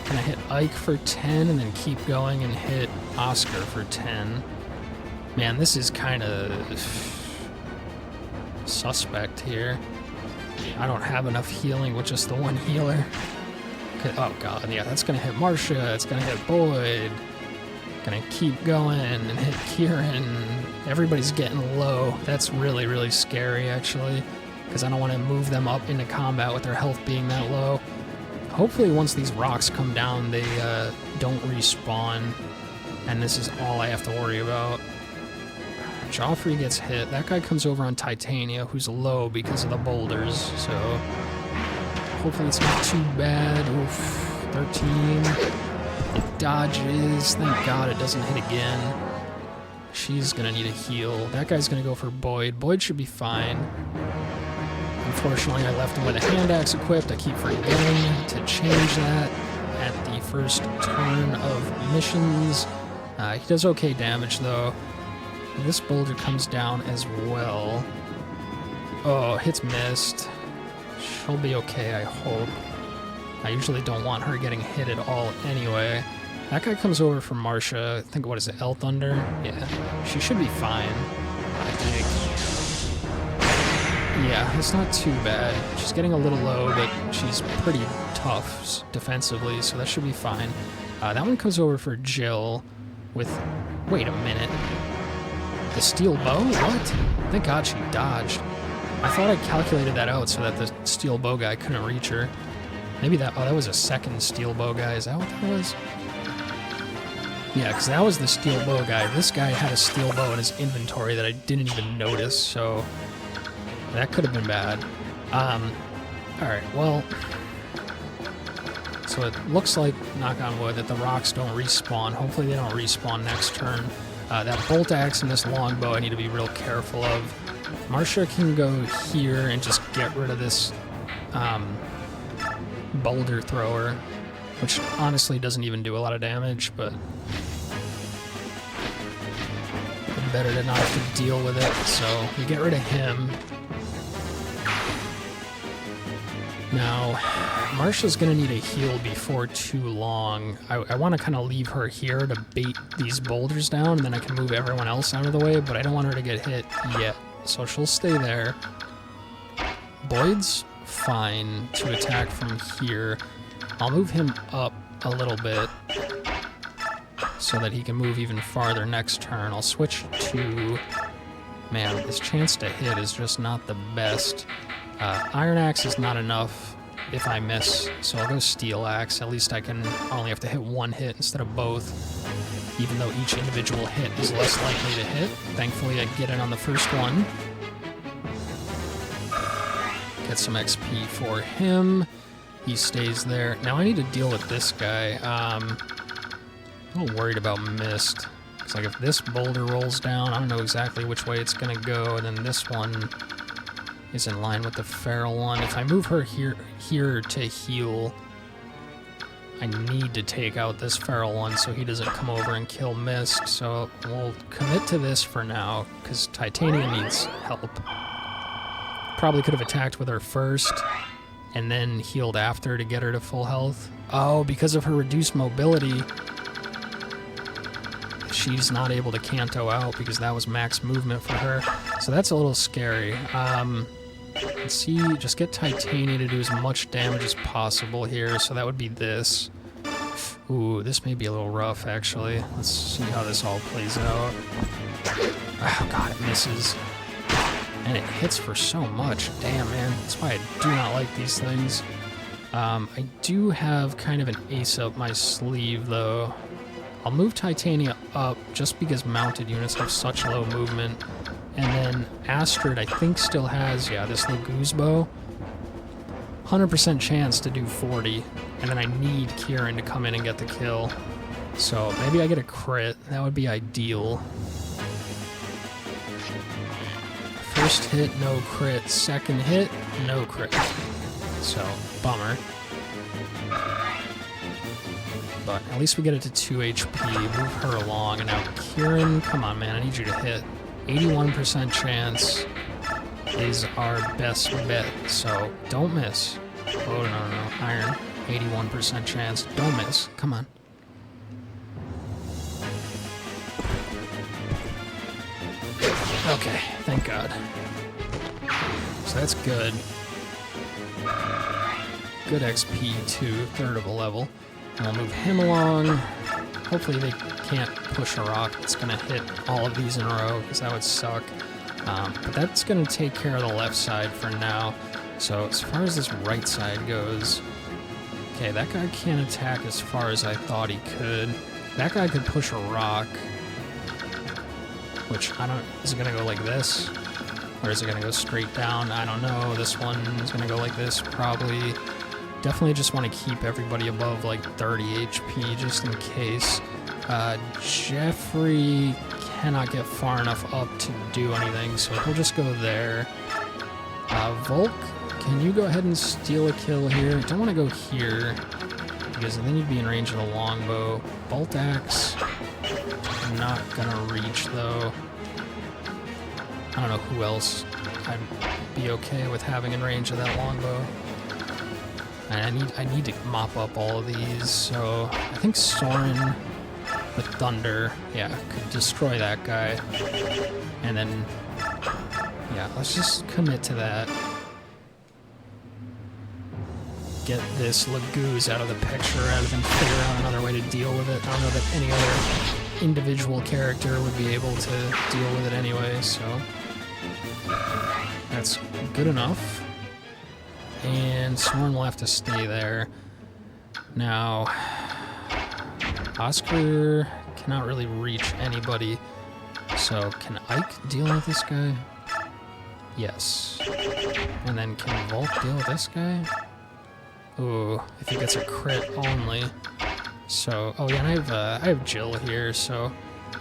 A: Can I hit Ike for 10 and then keep going and hit Oscar for 10? Man, this is kind of suspect here. I don't have enough healing with just the 1 healer. Oh god, yeah, that's gonna hit Marcia, it's gonna hit Boyd. Gonna keep going and hit Kieran. Everybody's getting low. That's really, really scary, actually, because I don't want to move them up into combat with their health being that low. Hopefully, once these rocks come down, they don't respawn, and this is all I have to worry about. Joffrey gets hit. That guy comes over on Titania, who's low because of the boulders, so hopefully it's not too bad. Oof, 13. It dodges. Thank God it doesn't hit again. She's gonna need a heal. That guy's gonna go for Boyd. Boyd should be fine. Unfortunately, I left him with a hand axe equipped. I keep forgetting to change that at the first turn of missions. He does okay damage, though. This boulder comes down as well. Oh, hits missed. She'll be okay, I hope. I usually don't want her getting hit at all anyway. That guy comes over from Marcia. I think, what is it, El Thunder? Yeah, she should be fine, I think. Yeah, it's not too bad. She's getting a little low, but she's pretty tough defensively, so that should be fine. That one comes over for Jill with... Wait a minute. The steel bow? What? Thank God she dodged. I thought I calculated that out so that the steel bow guy couldn't reach her. Maybe that... Oh, that was a second steel bow guy. Is that what that was? Yeah, because that was the steel bow guy. This guy had a steel bow in his inventory that I didn't even notice, so... That could have been bad. Alright, well... So it looks like, knock on wood, that the rocks don't respawn. Hopefully they don't respawn next turn. That bolt axe and this longbow I need to be real careful of. Marcia can go here and just get rid of this... boulder thrower, which honestly doesn't even do a lot of damage, but better to not have to deal with it, so we get rid of him. Now, Marcia's gonna need a heal before too long. I want to kind of leave her here to bait these boulders down, and then I can move everyone else out of the way, but I don't want her to get hit yet, so she'll stay there. Boyd's fine to attack from here. I'll move him up a little bit so that he can move even farther next turn. I'll switch to... Man, this chance to hit is just not the best. Iron Axe is not enough if I miss, so I'll go Steel Axe. At least I only have to hit one hit instead of both, even though each individual hit is less likely to hit. Thankfully, I get in on the first one. Get some XP for him. He stays there. Now I need to deal with this guy. I'm a little worried about Mist. It's like if this boulder rolls down, I don't know exactly which way it's gonna go, and then this one is in line with the feral one. If I move her here to heal, I need to take out this feral one so he doesn't come over and kill Mist. So we'll commit to this for now, because Titania needs help. Probably could have attacked with her first, and then healed after to get her to full health. Oh, because of her reduced mobility, she's not able to Canto out because that was max movement for her. So that's a little scary. Let's see, just get Titania to do as much damage as possible here. So that would be this. Ooh, this may be a little rough, actually. Let's see how this all plays out. Oh, God, it misses. And it hits for so much. Damn, man. That's why I do not like these things. I do have kind of an ace up my sleeve, though. I'll move Titania up just because mounted units have such low movement. And then Astrid, I think, still has, yeah, this Laguz bow. 100% chance to do 40. And then I need Kieran to come in and get the kill. So maybe I get a crit. That would be ideal. First hit, no crit. Second hit, no crit. So, bummer. But at least we get it to 2 HP, move her along, and now Kieran, come on, man, I need you to hit. 81% chance is our best bet, so don't miss. Oh, no, Iron, 81% chance, don't miss, come on. Okay, thank God. So that's good. good XP too, third of a level. And we'll move him along. Hopefully they can't push a rock that's going to hit all of these in a row, because that would suck. But that's going to take care of the left side for now. So as far as this right side goes, okay, that guy can't attack as far as I thought he could. That guy could push a rock, which I don't, is it going to go like this? Or is it going to go straight down? I don't know. This one is going to go like this, probably. Definitely just want to keep everybody above like 30 HP, just in case. Jeffrey cannot get far enough up to do anything, so he'll just go there. Volk, can you go ahead and steal a kill here? Don't want to go here, because then you'd be in range of the longbow. Bolt axe, not gonna reach though. I don't know who else I'd be okay with having in range of that longbow. And I need to mop up all of these, so I think Soren with Thunder, yeah, could destroy that guy. And then, yeah, let's just commit to that. Get this Lagooz out of the picture rather than figure out another way to deal with it. I don't know that any other individual character would be able to deal with it anyway, so that's good enough. And Soren will have to stay there. Now, Oscar cannot really reach anybody, so can Ike deal with this guy? Yes. And then can Volk deal with this guy? Ooh, if he gets a crit only. So, oh yeah, and I have Jill here, so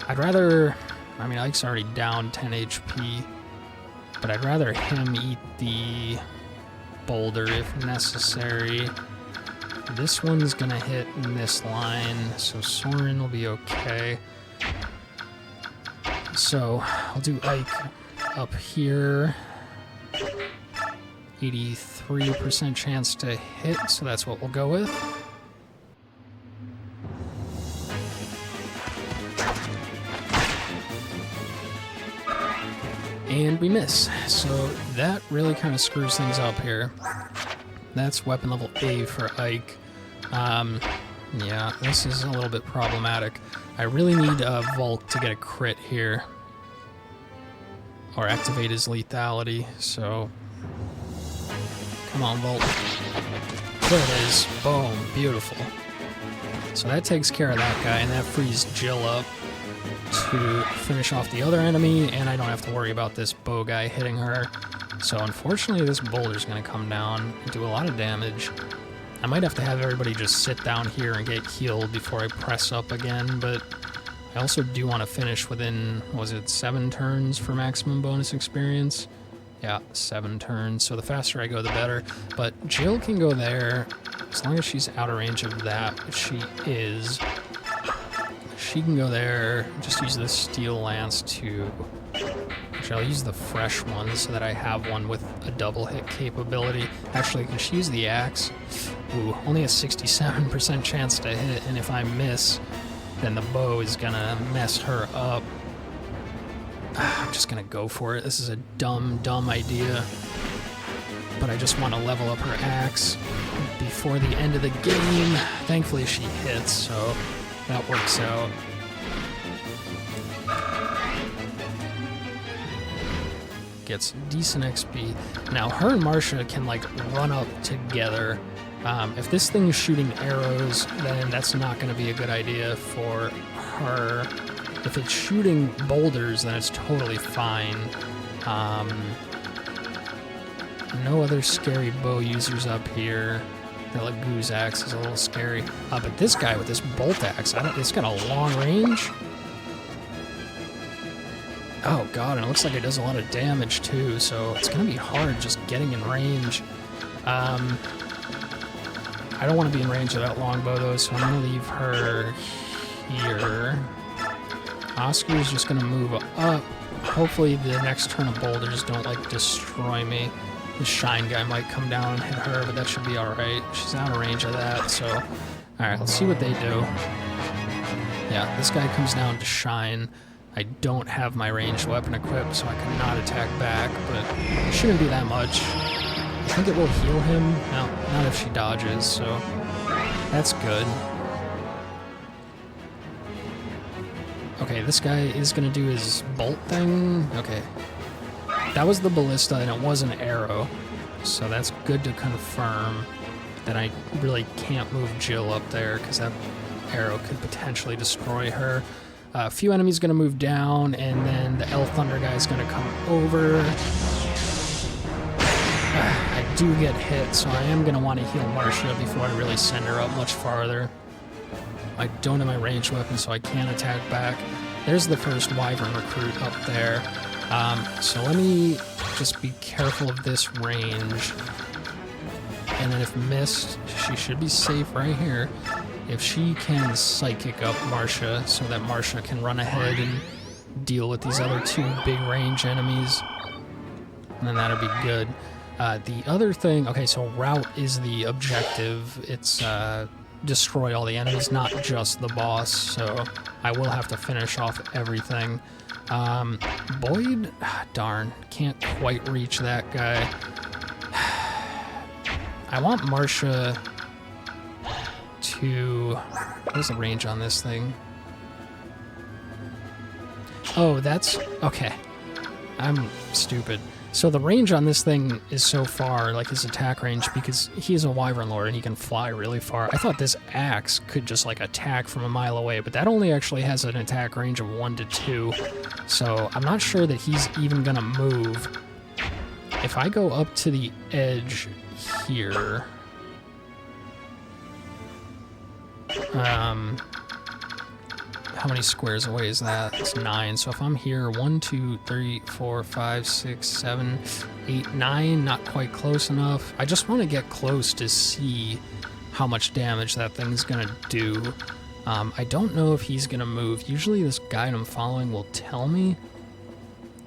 A: I'd rather, I mean, Ike's already down 10 HP, but I'd rather him eat the boulder if necessary. This one's gonna hit in this line, so Soren will be okay. So I'll do Ike up here. 83% chance to hit, so that's what we'll go with. And we miss, so that really kind of screws things up here. That's weapon level A for Ike. Yeah, this is a little bit problematic. I really need Volk to get a crit here, or activate his lethality, so come on, Volk. There it is. Boom. Beautiful. So that takes care of that guy, and that frees Jill up to finish off the other enemy, and I don't have to worry about this bow guy hitting her. So unfortunately, this boulder's going to come down and do a lot of damage. I might have to have everybody just sit down here and get healed before I press up again, but I also do want to finish within, was it 7 turns for maximum bonus experience? Yeah, 7 turns, so the faster I go, the better. But Jill can go there, as long as she's out of range of that, which she is. She can go there, just use this steel lance to... Actually, I'll use the fresh one so that I have one with a double hit capability. Actually, can she use the axe? Ooh, only a 67% chance to hit, and if I miss, then the bow is gonna mess her up. I'm just gonna go for it. This is a dumb idea. But I just want to level up her axe before the end of the game. Thankfully she hits, so that works out. Gets decent XP. Now her and Marcia can like run up together. If this thing is shooting arrows, then that's not going to be a good idea for her. If it's shooting boulders, then it's totally fine. No other scary bow users up here. The Lagooz axe is a little scary. But this guy with this bolt axe, it's got a long range. Oh god, and it looks like it does a lot of damage too, so it's going to be hard just getting in range. I don't want to be in range of that longbow though, so I'm going to leave her here. Oscar's just going to move up. Hopefully the next turn of boulders don't like destroy me. The shine guy might come down and hit her, but that should be alright. She's out of range of that, so... Alright, let's see what they do. Yeah, this guy comes down to shine. I don't have my ranged weapon equipped, so I cannot attack back, but it shouldn't be that much. think it will heal him. No, not if she dodges, so that's good. Okay, this guy is going to do his bolt thing. Okay. That was the Ballista, and it was an arrow. So that's good to confirm that I really can't move Jill up there, because that arrow could potentially destroy her. A few enemies going to move down, and then the Elf Thunder guy is going to come over. I do get hit, so I am going to want to heal Marcia before I really send her up much farther. I don't have my ranged weapon, so I can't attack back. There's the first Wyvern recruit up there. So let me just be careful of this range. And then if missed, she should be safe right here. If she can Psychic up Marcia so that Marcia can run ahead and deal with these other two big range enemies, then that'll be good. The other thing, okay, so route is the objective. It's destroy all the enemies, not just the boss, so I will have to finish off everything. Boyd, darn, can't quite reach that guy. I want Marcia to... What's the range on this thing? Oh, that's... Okay. I'm stupid. So the range on this thing is so far, like his attack range, because he's a Wyvern Lord and he can fly really far. I thought this axe could just like attack from a mile away, but that only actually has an attack range of 1 to 2. So I'm not sure that he's even gonna move. If I go up to the edge here... how many squares away is that? It's 9. So if I'm here, 1, 2, 3, 4, 5, 6, 7, 8, 9, not quite close enough. I just want to get close to see how much damage that thing's gonna do. I don't know if he's gonna move. Usually this guide I'm following will tell me.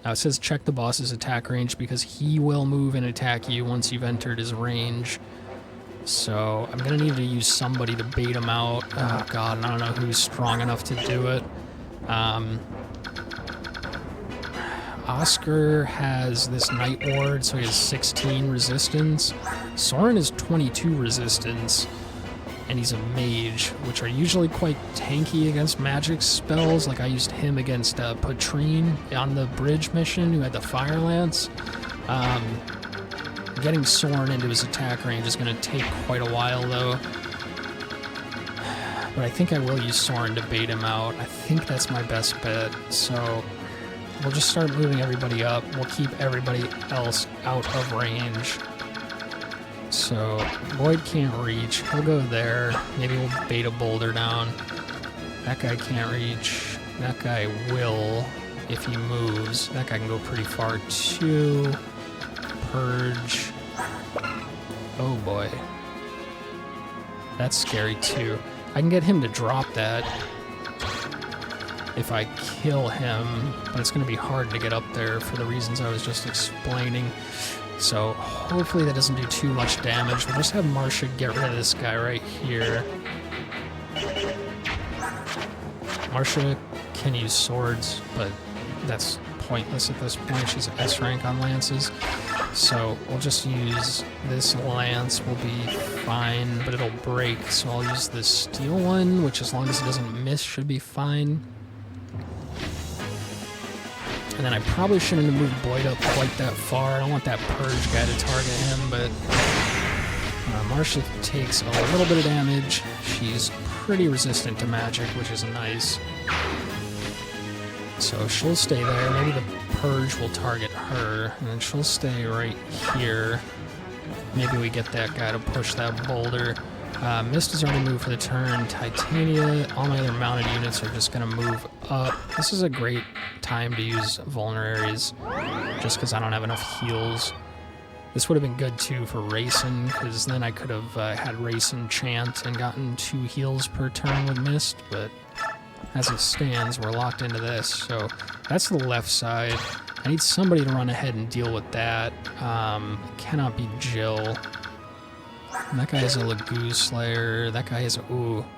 A: It says check the boss's attack range because he will move and attack you once you've entered his range. So I'm gonna need to use somebody to bait him out. Oh god, and I don't know who's strong enough to do it. Oscar has this Night Ward, so he has 16 resistance. Soren is 22 resistance, and he's a mage, which are usually quite tanky against magic spells. Like I used him against Patrine on the bridge mission, who had the Fire Lance. Getting Soren into his attack range is going to take quite a while, though. But I think I will use Soren to bait him out. I think that's my best bet. So we'll just start moving everybody up. We'll keep everybody else out of range. So Boyd can't reach. He'll go there. Maybe we'll bait a boulder down. That guy can't reach. That guy will if he moves. That guy can go pretty far, too. Purge. Oh boy. That's scary too. I can get him to drop that if I kill him, but it's going to be hard to get up there for the reasons I was just explaining. So hopefully that doesn't do too much damage. We'll just have Marcia get rid of this guy right here. Marcia can use swords, but that's pointless at this point. She's S rank on lances. So we'll just use this lance, will be fine, but it'll break, so I'll use the steel one, which as long as it doesn't miss should be fine. And then I probably shouldn't have moved Boyd up quite that far. I don't want that purge guy to target him, but Marcia takes a little bit of damage. She's pretty resistant to magic, which is nice. So she'll stay there. Maybe the purge will target her, and then she'll stay right here. Maybe we get that guy to push that boulder. Mist has already moved for the turn. Titania, all my other mounted units are just going to move up. This is a great time to use vulneraries, just because I don't have enough heals. This would have been good too for Racing, because then I could have had Racing chant and gotten 2 heals per turn with Mist, but as it stands, we're locked into this. So that's the left side. I need somebody to run ahead and deal with that. Cannot be Jill. And that guy is a Lagoo Slayer. That guy is a,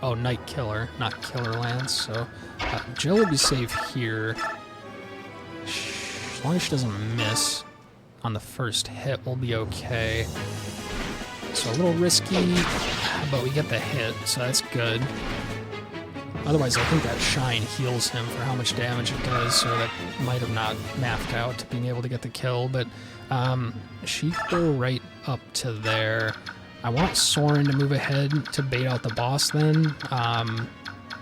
A: oh, Night Killer, not Killer Lance. So Jill will be safe here. As long as she doesn't miss on the first hit, we'll be okay. So a little risky, but we get the hit, so that's good. Otherwise, I think that shine heals him for how much damage it does, so that might have not mathed out to being able to get the kill, but she could go right up to there. I want Soren to move ahead to bait out the boss then,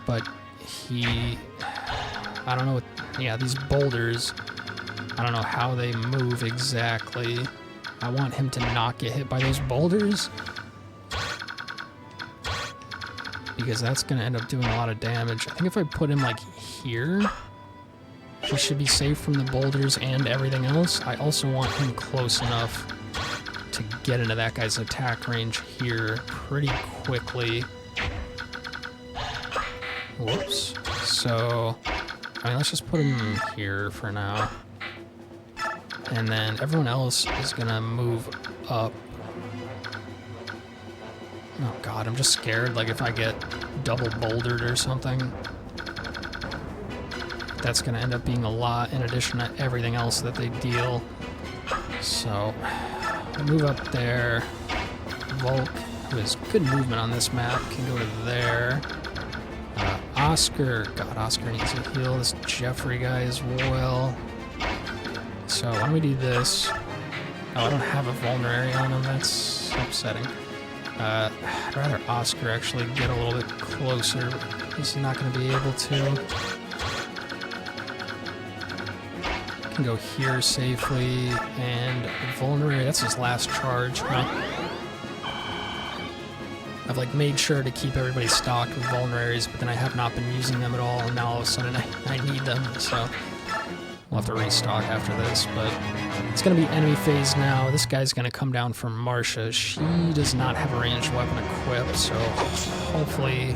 A: but he... I don't know what... Yeah, these boulders, I don't know how they move exactly. I want him to not get hit by those boulders, because that's going to end up doing a lot of damage. I think if I put him, like, here, he should be safe from the boulders and everything else. I also want him close enough to get into that guy's attack range here pretty quickly. Whoops. So, I mean, let's just put him here for now. And then everyone else is going to move up. Oh god, I'm just scared, like if I get double bouldered or something, that's going to end up being a lot in addition to everything else that they deal. So, I'll move up there. Volk, who has good movement on this map, can go to there. Oscar, god, Oscar needs to heal this Jeffrey guy as well. So, why don't we do this? Oh, I don't have a vulnerary on him, that's upsetting. I'd rather Oscar actually get a little bit closer, but he's not going to be able to. Can go here safely, and vulnerary, that's his last charge, huh? I've like made sure to keep everybody stocked with vulneraries, but then I have not been using them at all, and now all of a sudden I need them, so we'll have to restock after this, but it's going to be enemy phase now. This guy's going to come down from Marcia. She does not have a ranged weapon equipped, so hopefully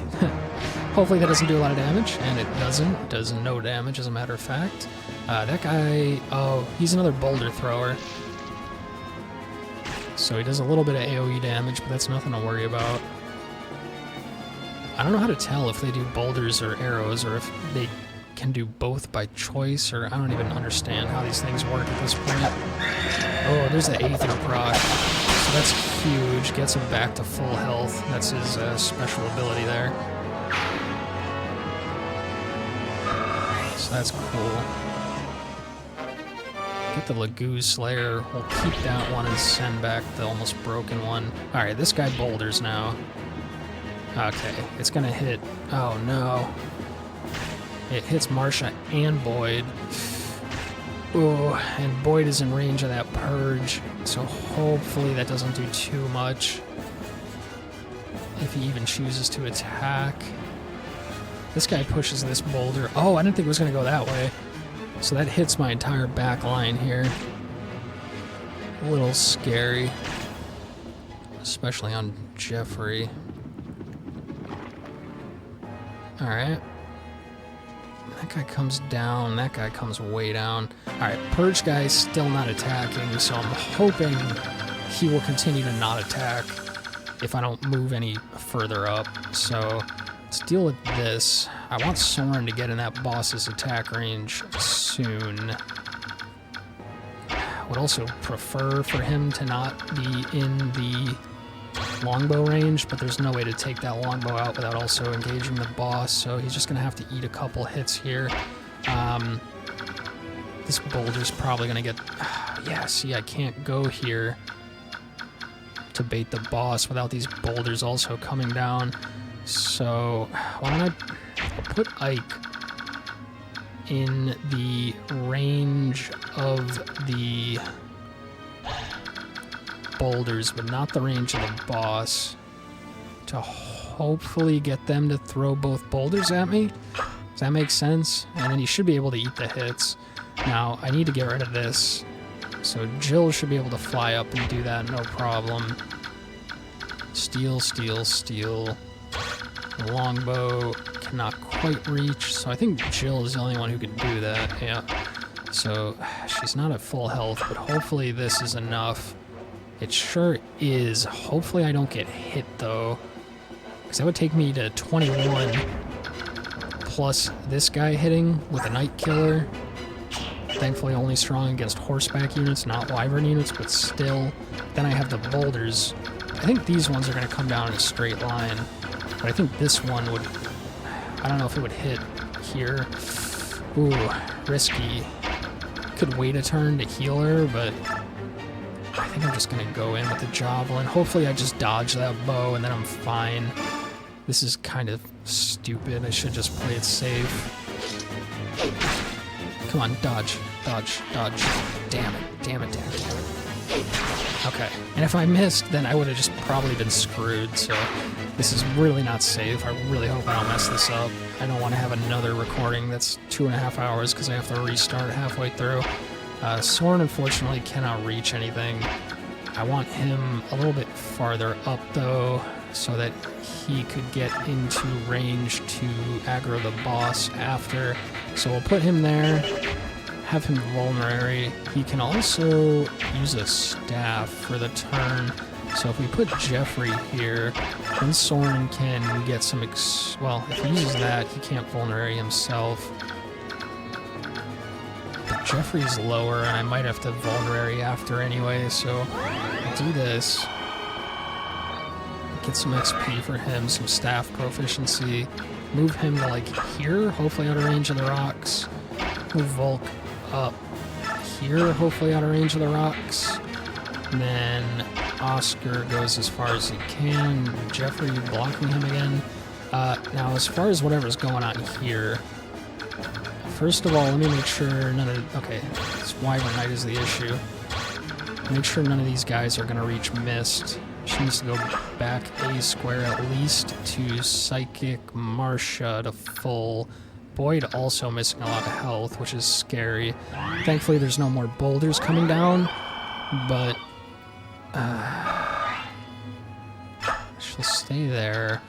A: hopefully that doesn't do a lot of damage, and it doesn't. It does no damage, as a matter of fact. That guy, oh, he's another boulder thrower. So he does a little bit of AoE damage, but that's nothing to worry about. I don't know how to tell if they do boulders or arrows, or if they can do both by choice, or I don't even understand how these things work at this point. Oh, there's the Aether proc. So that's huge. Gets him back to full health. That's his special ability there. So that's cool. Get the Lagoo Slayer. We'll keep that one and send back the almost broken one. Alright, this guy boulders now. Okay, it's gonna hit... Oh no. It hits Marcia and Boyd. Ooh, and Boyd is in range of that purge, so hopefully that doesn't do too much. If he even chooses to attack. This guy pushes this boulder. Oh, I didn't think it was gonna go that way. So that hits my entire back line here. A little scary. Especially on Jeffrey. Alright. That guy comes down. That guy comes way down. Alright, Purge guy's still not attacking, so I'm hoping he will continue to not attack if I don't move any further up. So let's deal with this. I want Soren to get in that boss's attack range soon. Would also prefer for him to not be in the longbow range, but there's no way to take that longbow out without also engaging the boss, so he's just gonna have to eat a couple hits here. This boulder's probably gonna get... yeah, see, I can't go here to bait the boss without these boulders also coming down. So, why don't I'll put Ike in the range of the boulders, but not the range of the boss, to hopefully get them to throw both boulders at me. Does that make sense? And then he should be able to eat the hits. Now, I need to get rid of this. So Jill should be able to fly up and do that, no problem. Steal, steal, steal. The longbow cannot quite reach, so I think Jill is the only one who can do that, yeah. So, she's not at full health, but hopefully this is enough. It sure is. Hopefully I don't get hit, though, because that would take me to 21, plus this guy hitting with a Night Killer. Thankfully only strong against horseback units, not wyvern units, but still. Then I have the boulders I think these ones are going to come down in a straight line, but I think this one would, I don't know if it would hit here. Ooh, risky. Could wait a turn to heal her, but I think I'm just going to go in with the javelin. Hopefully I just dodge that bow and then I'm fine. This is kind of stupid. I should just play it safe. Come on, dodge, dodge, dodge. Damn it, damn it, damn it, damn it. Okay, and if I missed, then I would have just probably been screwed, so this is really not safe. I really hope I don't mess this up. I don't want to have another recording that's 2.5 hours because I have to restart halfway through. Soren, unfortunately, cannot reach anything. I want him a little bit farther up, though, so that he could get into range to aggro the boss after. So we'll put him there, have him vulnerary. He can also use a staff for the turn. So if we put Jeffrey here, then Soren can get some well, if he uses that, he can't vulnerary himself. But Jeffrey's lower, and I might have to vulnerary after anyway, so I'll do this. Get some XP for him, some staff proficiency. Move him to, like, here, hopefully out of range of the rocks. Move Volk up here, hopefully out of range of the rocks. And then Oscar goes as far as he can. Jeffrey blocking him again. Now, as far as whatever's going on here, first of all, let me make sure none of... Okay, this Wyvern Knight is the issue. Make sure none of these guys are going to reach Mist. She needs to go back a square at least to Psychic Marcia to full. Boyd also missing a lot of health, which is scary. Thankfully, there's no more boulders coming down, but she'll stay there.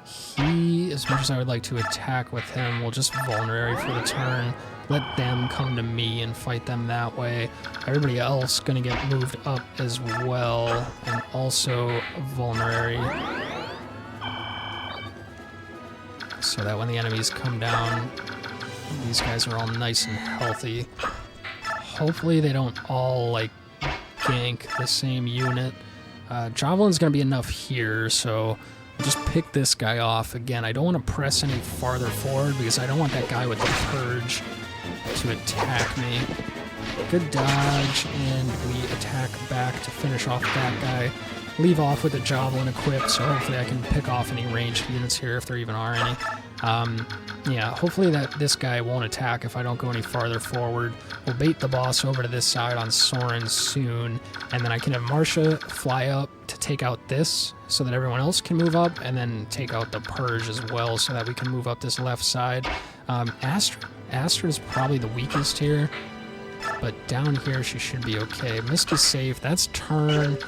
A: He, as much as I would like to attack with him, will just vulnerary for the turn. Let them come to me and fight them that way. Everybody else gonna get moved up as well, and also vulnerary. So that when the enemies come down, these guys are all nice and healthy. Hopefully they don't all, like, gank the same unit. Javelin's gonna be enough here, so I'll just pick this guy off. Again, I don't want to press any farther forward because I don't want that guy with the purge to attack me. Good dodge, and we attack back to finish off that guy. Leave off with a javelin equipped, so hopefully I can pick off any ranged units here if there even are any. Yeah, hopefully this guy won't attack if I don't go any farther forward. We'll bait the boss over to this side on Soren soon, and then I can have Marcia fly up to take out this so that everyone else can move up, and then take out the purge as well so that we can move up this left side. Astra is probably the weakest here, but down here she should be okay. Mist is safe. That's turn.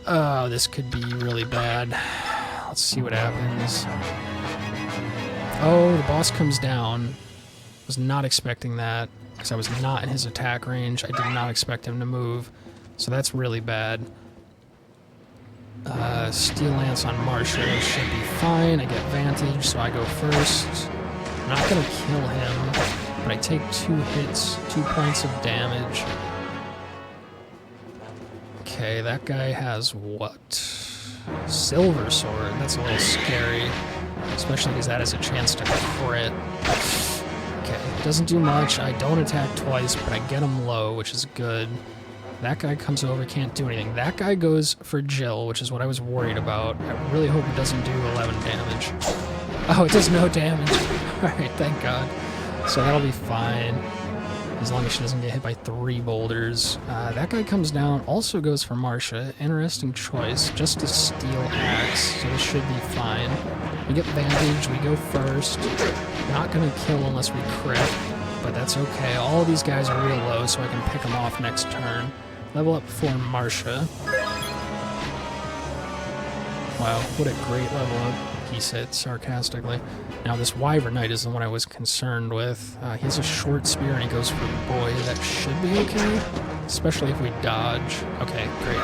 A: Oh, this could be really bad. Let's see what happens. Oh, the boss comes down. Was not expecting that because I was not in his attack range. I did not expect him to move, so that's really bad. Steel Lance on Marcia should be fine. I get vantage, so I go first. I'm not gonna kill him, but I take 2 hits, 2 points of damage. Okay, that guy has what? Silver Sword. That's a little scary, especially because that has a chance to crit. Okay, doesn't do much. I don't attack twice, but I get him low, which is good. That guy comes over, can't do anything. That guy goes for Jill, which is what I was worried about. I really hope it doesn't do 11 damage. Oh, it does no damage. Alright, thank God. So that'll be fine, as long as she doesn't get hit by 3 boulders. That guy comes down, also goes for Marcia. Interesting choice, just a steel axe, so this should be fine. We get vantage, we go first. Not gonna kill unless we crit, but that's okay. All of these guys are real low, so I can pick them off next turn. Level up for Marcia. Wow, what a great level up, he said sarcastically. Now this Wyvern Knight is the one I was concerned with. He has a short spear and he goes for Boy. That should be okay, especially if we dodge. Okay, great.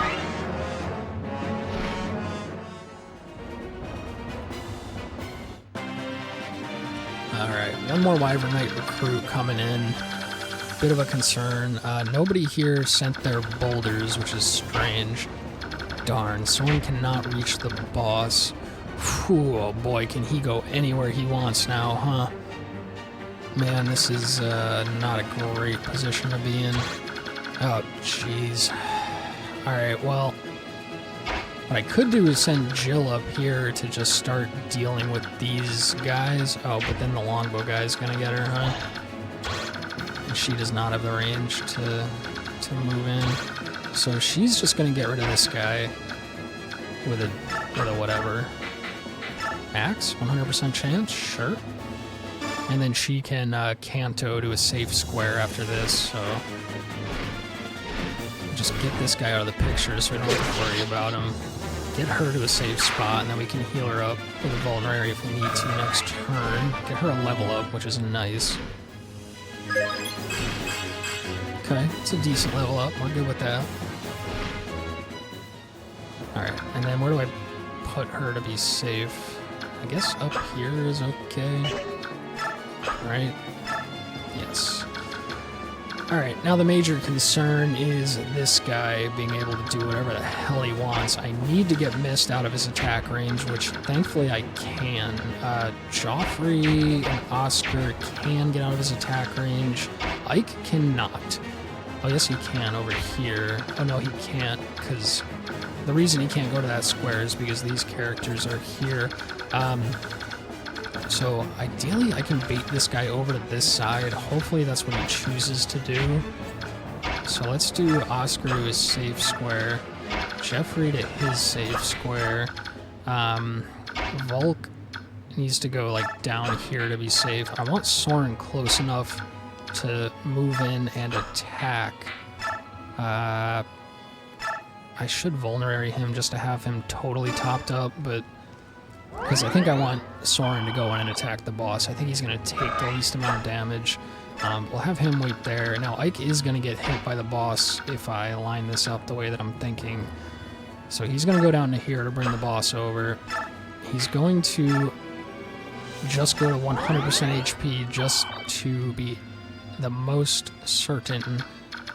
A: Alright, one more Wyvern Knight recruit coming in. Bit of a concern. Nobody here sent their boulders, which is strange. Darn, Soren cannot reach the boss. Whew, oh boy, can he go anywhere he wants now, huh? Man, this is not a great position to be in. Oh, jeez. Alright, well, what I could do is send Jill up here to just start dealing with these guys. Oh, but then the longbow guy's gonna get her, huh? And she does not have the range to move in. So she's just gonna get rid of this guy with a whatever. Axe? 100% chance? Sure. And then she can canto to a safe square after this, so just get this guy out of the picture so we don't have to worry about him. Get her to a safe spot, and then we can heal her up with a vulnerary if we need to next turn. Get her a level up, which is nice. Okay, it's a decent level up. We're good with that. Alright, and then where do I put her to be safe? I guess up here is okay. Right? Yes. Alright, now the major concern is this guy being able to do whatever the hell he wants. I need to get Mist out of his attack range, which thankfully I can. Joffrey and Oscar can get out of his attack range. Ike cannot. Oh, yes he can over here. Oh no, he can't, because the reason he can't go to that square is because these characters are here. So ideally I can bait this guy over to this side. Hopefully that's what he chooses to do. So let's do Oscar to his safe square, Jeffrey to his safe square. Volk needs to go like down here to be safe. I want Soren close enough to move in and attack. I should vulnerary him just to have him totally topped up, but because I think I want Soren to go in and attack the boss. I think he's going to take the least amount of damage. We'll have him wait there. Now, Ike is going to get hit by the boss if I line this up the way that I'm thinking. So he's going to go down to here to bring the boss over. He's going to just go to 100% HP just to be the most certain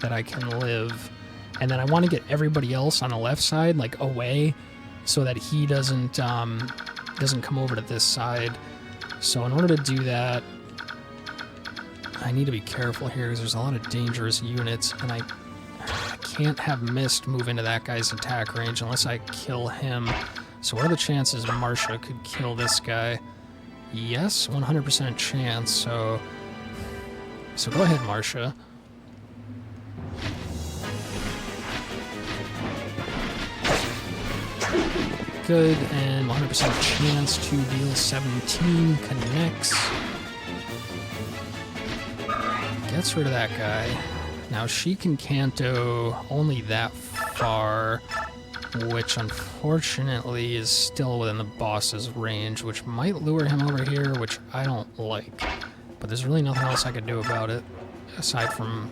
A: that I can live. And then I want to get everybody else on the left side, like, away, so that he doesn't come over to this side. So in order to do that, I need to be careful here because there's a lot of dangerous units, and I can't have Mist move into that guy's attack range unless I kill him. So what are the chances Marcia could kill this guy? Yes, 100% chance, so go ahead, Marcia. Good, and 100% chance to deal 17, connects. Gets rid of that guy. Now she can canto only that far, which unfortunately is still within the boss's range, which might lure him over here, which I don't like. But there's really nothing else I could do about it, aside from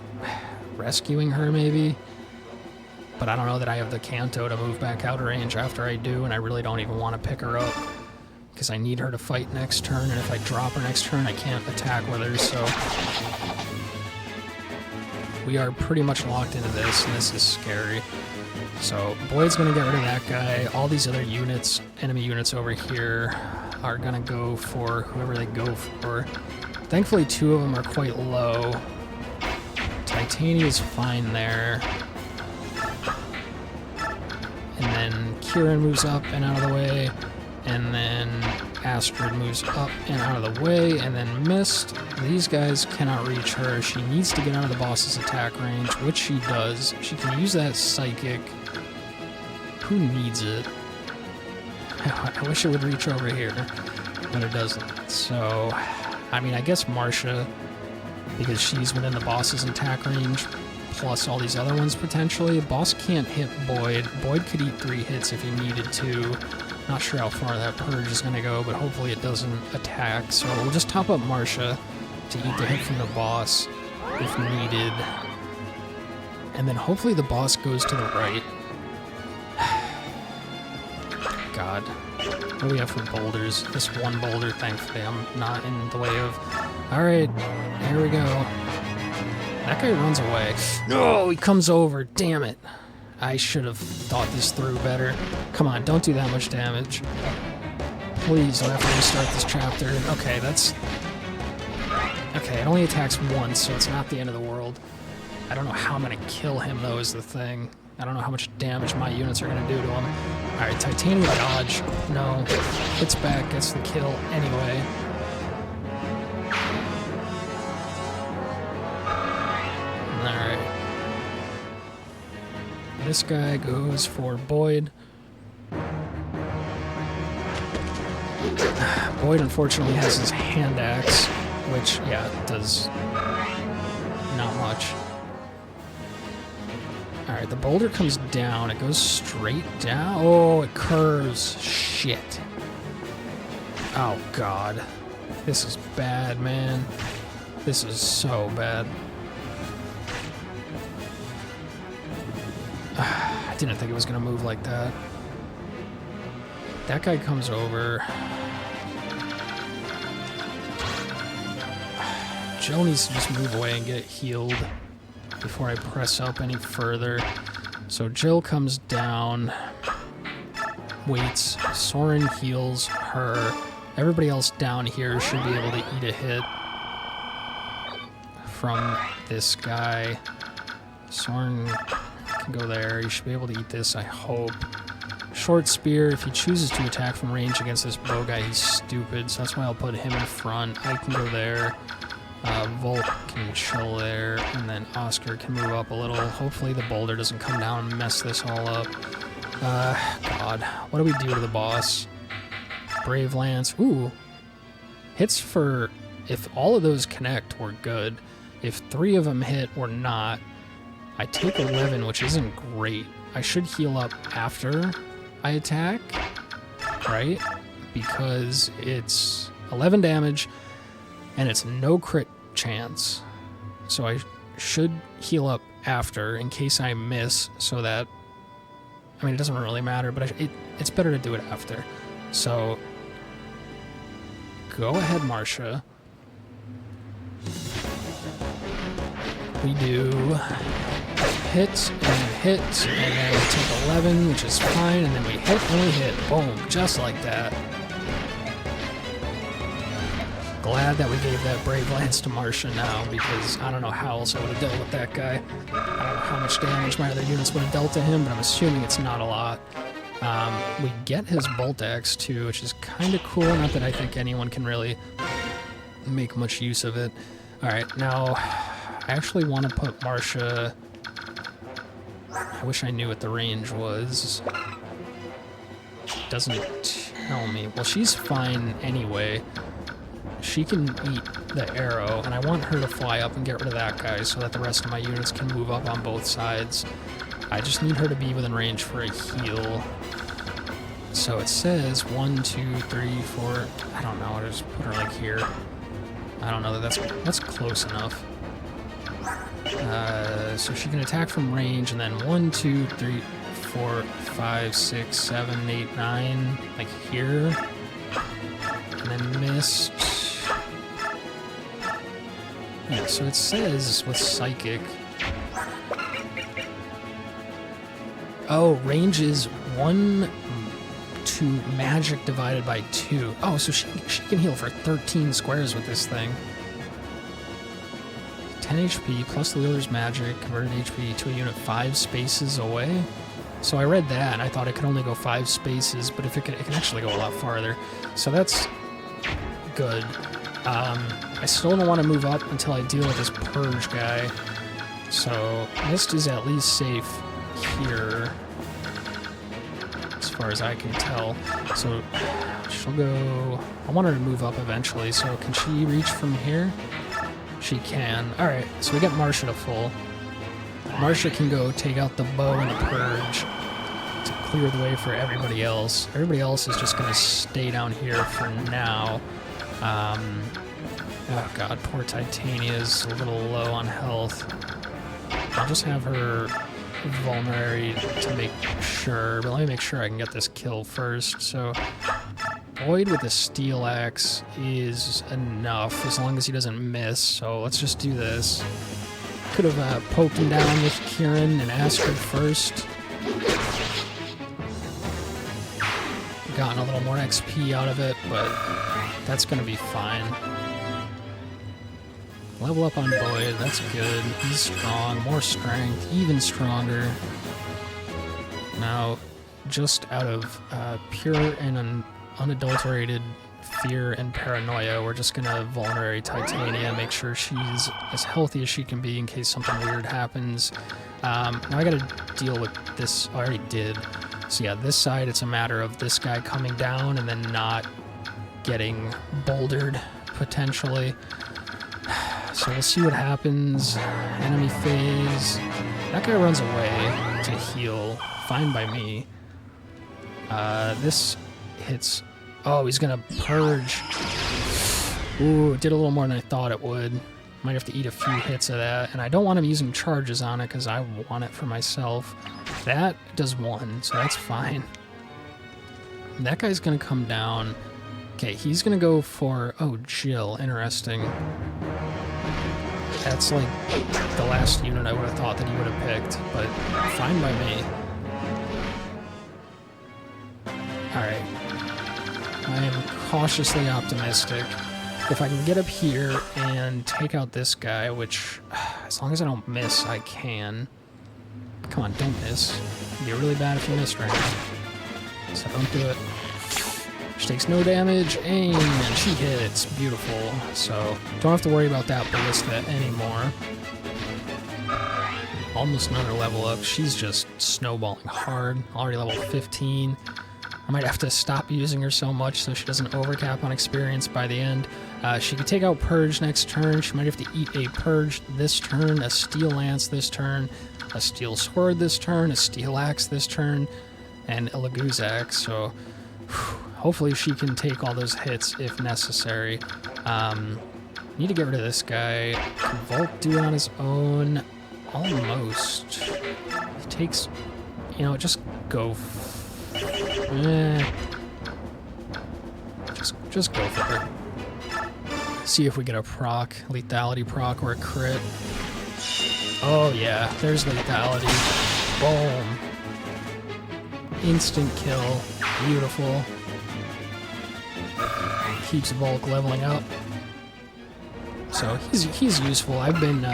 A: rescuing her maybe. But I don't know that I have the canto to move back out of range after I do, and I really don't even want to pick her up because I need her to fight next turn, and if I drop her next turn, I can't attack with her, so we are pretty much locked into this, and this is scary. So Boyd's going to get rid of that guy. All these other units, enemy units over here, are going to go for whoever they go for. Thankfully, two of them are quite low. Titania is fine there. And then Kieran moves up and out of the way, and then Astrid moves up and out of the way, and then Mist. These guys cannot reach her. She needs to get out of the boss's attack range, which she does. She can use that psychic. Who needs it? I wish it would reach over here, but it doesn't. So, I mean, I guess Marcia, because she's within the boss's attack range, plus all these other ones potentially. Boss can't hit Boyd. Boyd could eat 3 hits if he needed to. Not sure how far that purge is going to go, but hopefully it doesn't attack. So we'll just top up Marcia to eat the hit from the boss if needed. And then hopefully the boss goes to the right. God. What do we have for boulders? This one boulder, thankfully, I'm not in the way of. Alright, here we go. That guy runs away. No, he comes over. Damn it. I should have thought this through better. Come on, don't do that much damage. Please don't have to restart this chapter. Okay, that's... Okay, it only attacks once, so it's not the end of the world. I don't know how I'm gonna kill him, though, is the thing. I don't know how much damage my units are gonna do to him. Alright, Titanium dodge. No. Hits back, gets the kill anyway. Alright. This guy goes for Boyd. Boyd, unfortunately, has his hand axe, which, yeah, does not much. Alright, the boulder comes down. It goes straight down. Oh, it curves. Shit. Oh, God. This is bad, man. This is so bad. I didn't think it was going to move like that. That guy comes over. Jill needs to just move away and get healed before I press up any further. So Jill comes down, waits, Soren heals her. Everybody else down here should be able to eat a hit from this guy. Soren can go there. You should be able to eat this, I hope. Short spear, if he chooses to attack from range against this bow guy, he's stupid, so that's why I'll put him in front. I can go there. Volt can chill there, and then Oscar can move up a little. Hopefully the boulder doesn't come down and mess this all up. God. What do we do to the boss? Brave Lance. Ooh. Hits for... If all of those connect, we're good. If 3 of them hit, we're not. I take 11, which isn't great. I should heal up after I attack, right? Because it's 11 damage, and it's no crit chance. So I should heal up after in case I miss, so that... I mean, it doesn't really matter, but it's better to do it after. So, go ahead, Marcia. We do hit, and then we take 11, which is fine, and then we hit, and we hit. Boom, just like that. Glad that we gave that Brave Lance to Marcia now, because I don't know how else I would have dealt with that guy. I don't know how much damage my other units would have dealt to him, but I'm assuming it's not a lot. We get his Bolt Axe too, which is kind of cool. Not that I think anyone can really make much use of it. Alright, now I actually want to put Marcia... I wish I knew what the range was. It doesn't tell me. Well, she's fine anyway. She can eat the arrow, and I want her to fly up and get rid of that guy so that the rest of my units can move up on both sides. I just need her to be within range for a heal. So it says 1, 2, 3, 4... I don't know, I'll just put her like here. I don't know, that's close enough. So she can attack from range, and then 1, 2, 3, 4, 5, 6, 7, 8, 9, like here. And then miss. Yeah, so it says with Psychic... Oh, range is 1 to magic divided by 2. Oh, so she can heal for 13 squares with this thing. 10 HP plus the wielder's magic, converted HP to a unit 5 spaces away. So I read that, and I thought it could only go 5 spaces, but if it can actually go a lot farther. So that's good. I still don't want to move up until I deal with this Purge guy. So Mist is at least safe here, as far as I can tell. So she'll go... I want her to move up eventually, so can she reach from here? She can. Alright, so we get Marcia to full. Marcia can go take out the bow and the Purge to clear the way for everybody else. Everybody else is just going to stay down here for now. Oh god, poor Titania's a little low on health. I'll just have her vulnerary to make sure, but let me make sure I can get this kill first. So Boyd with the Steel Axe is enough, as long as he doesn't miss, so let's just do this. Could have poked him down with Kieran and Astrid first, Gotten a little more XP out of it, but that's going to be fine. Level up on Boyd, that's good. He's strong, more strength, even stronger. Now, just out of pure and unadulterated fear and paranoia, we're just gonna vulnerary Titania, make sure she's as healthy as she can be in case something weird happens. Now I gotta deal with this. I already did. So yeah, this side, it's a matter of this guy coming down and then not getting bouldered, potentially. So we'll see what happens. Enemy phase. That guy runs away to heal. Fine by me. This hits... Oh, he's gonna purge. Ooh, it did a little more than I thought it would. Might have to eat a few hits of that. And I don't want him using charges on it because I want it for myself. That does 1, so that's fine. That guy's gonna come down. Okay, he's gonna go for... Oh, Jill. Interesting. That's like the last unit I would have thought that he would have picked, but fine by me. Alright. I am cautiously optimistic. If I can get up here and take out this guy, which, as long as I don't miss, I can. Come on, don't miss. It'd be really bad if you missed right now. So don't do it. She takes no damage, aim, and she hits. Beautiful. So don't have to worry about that Ballista anymore. Almost another level up. She's just snowballing hard. Already level 15. I might have to stop using her so much so she doesn't overcap on experience by the end. She could take out Purge next turn. She might have to eat a Purge this turn, a Steel Lance this turn, a Steel Sword this turn, a Steel Axe this turn, and a Laguzak. So hopefully she can take all those hits if necessary. Need to get rid of this guy. Can Volk do it on his own? Almost. He takes... You know, just go... Just go for it. See if we get a proc, lethality proc or a crit. Oh yeah, there's lethality. Boom. Instant kill. Beautiful. Keeps Volk leveling up. So he's useful. I've been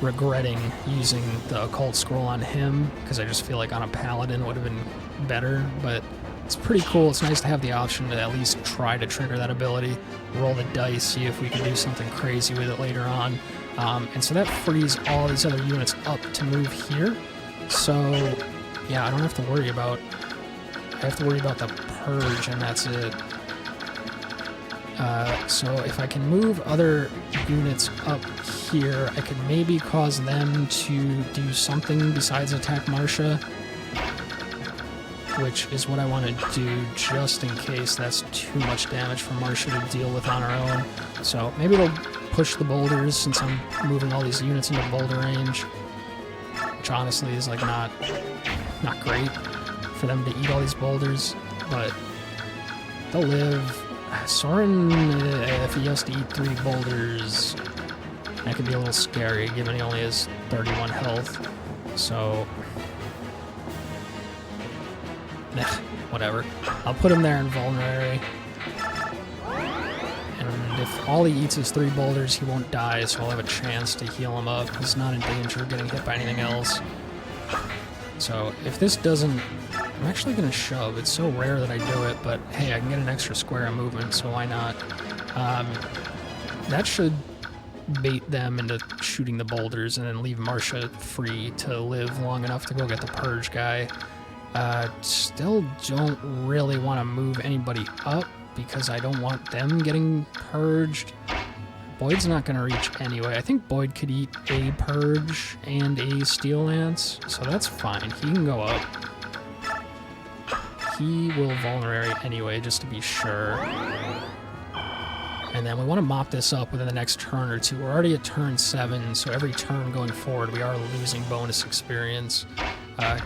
A: regretting using the occult scroll on him because I just feel like on a paladin would have been better, but it's pretty cool. It's nice to have the option to at least try to trigger that ability, roll the dice, see if we can do something crazy with it later on. And so that frees all these other units up to move here. So yeah, I don't have to worry about... I have to worry about the purge, and that's it. So if I can move other units up here, I could maybe cause them to do something besides attack Marcia, which is what I want to do just in case that's too much damage for Marcia to deal with on her own. So maybe it'll push the boulders since I'm moving all these units into boulder range, which honestly is like not great for them to eat all these boulders, but they'll live. Soren, if he has to eat 3 boulders, that could be a little scary given he only has 31 health. So whatever. I'll put him there in vulnerary. And if all he eats is 3 boulders, he won't die, so I'll have a chance to heal him up. He's not in danger of getting hit by anything else. So if this doesn't... I'm actually going to shove. It's so rare that I do it, but hey, I can get an extra square of movement, so why not? That should bait them into shooting the boulders and then leave Marcia free to live long enough to go get the purge guy. Still don't really want to move anybody up because I don't want them getting purged. Boyd's not going to reach anyway. I think Boyd could eat a purge and a Steel Lance, so that's fine. He can go up. He will vulnerary anyway, just to be sure. And then we want to mop this up within the next turn or two. We're already at turn 7, so every turn going forward, we are losing bonus experience.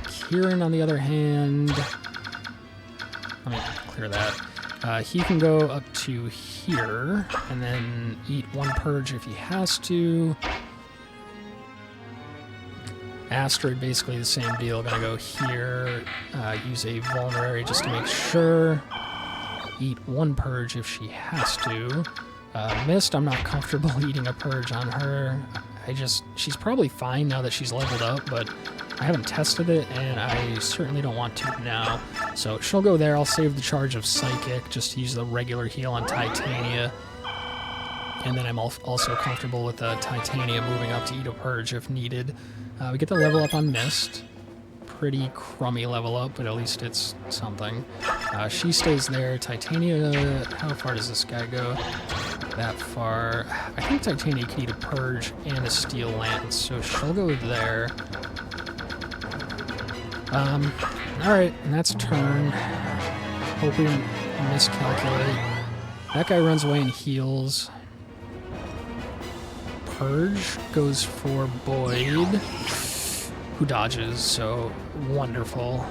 A: Kieran, on the other hand... Let me clear that. He can go up to here, and then eat 1 purge if he has to. Asteroid, basically the same deal. Gonna go here, use a vulnerary just to make sure. Eat one purge if she has to. Mist, I'm not comfortable eating a purge on her. She's probably fine now that she's leveled up, but I haven't tested it, and I certainly don't want to now. So she'll go there. I'll save the charge of Psychic, just to use the regular heal on Titania. And then I'm also comfortable with Titania moving up to eat a purge if needed. We get the level up on Mist. Pretty crummy level up, but at least it's something. She stays there. Titania, how far does this guy go? That far. I think Titania can eat a purge and a steel lance, so she'll go there. Alright, and that's a turn. Hoping miscalculate. That guy runs away and heals. Purge goes for Boyd, who dodges, so wonderful.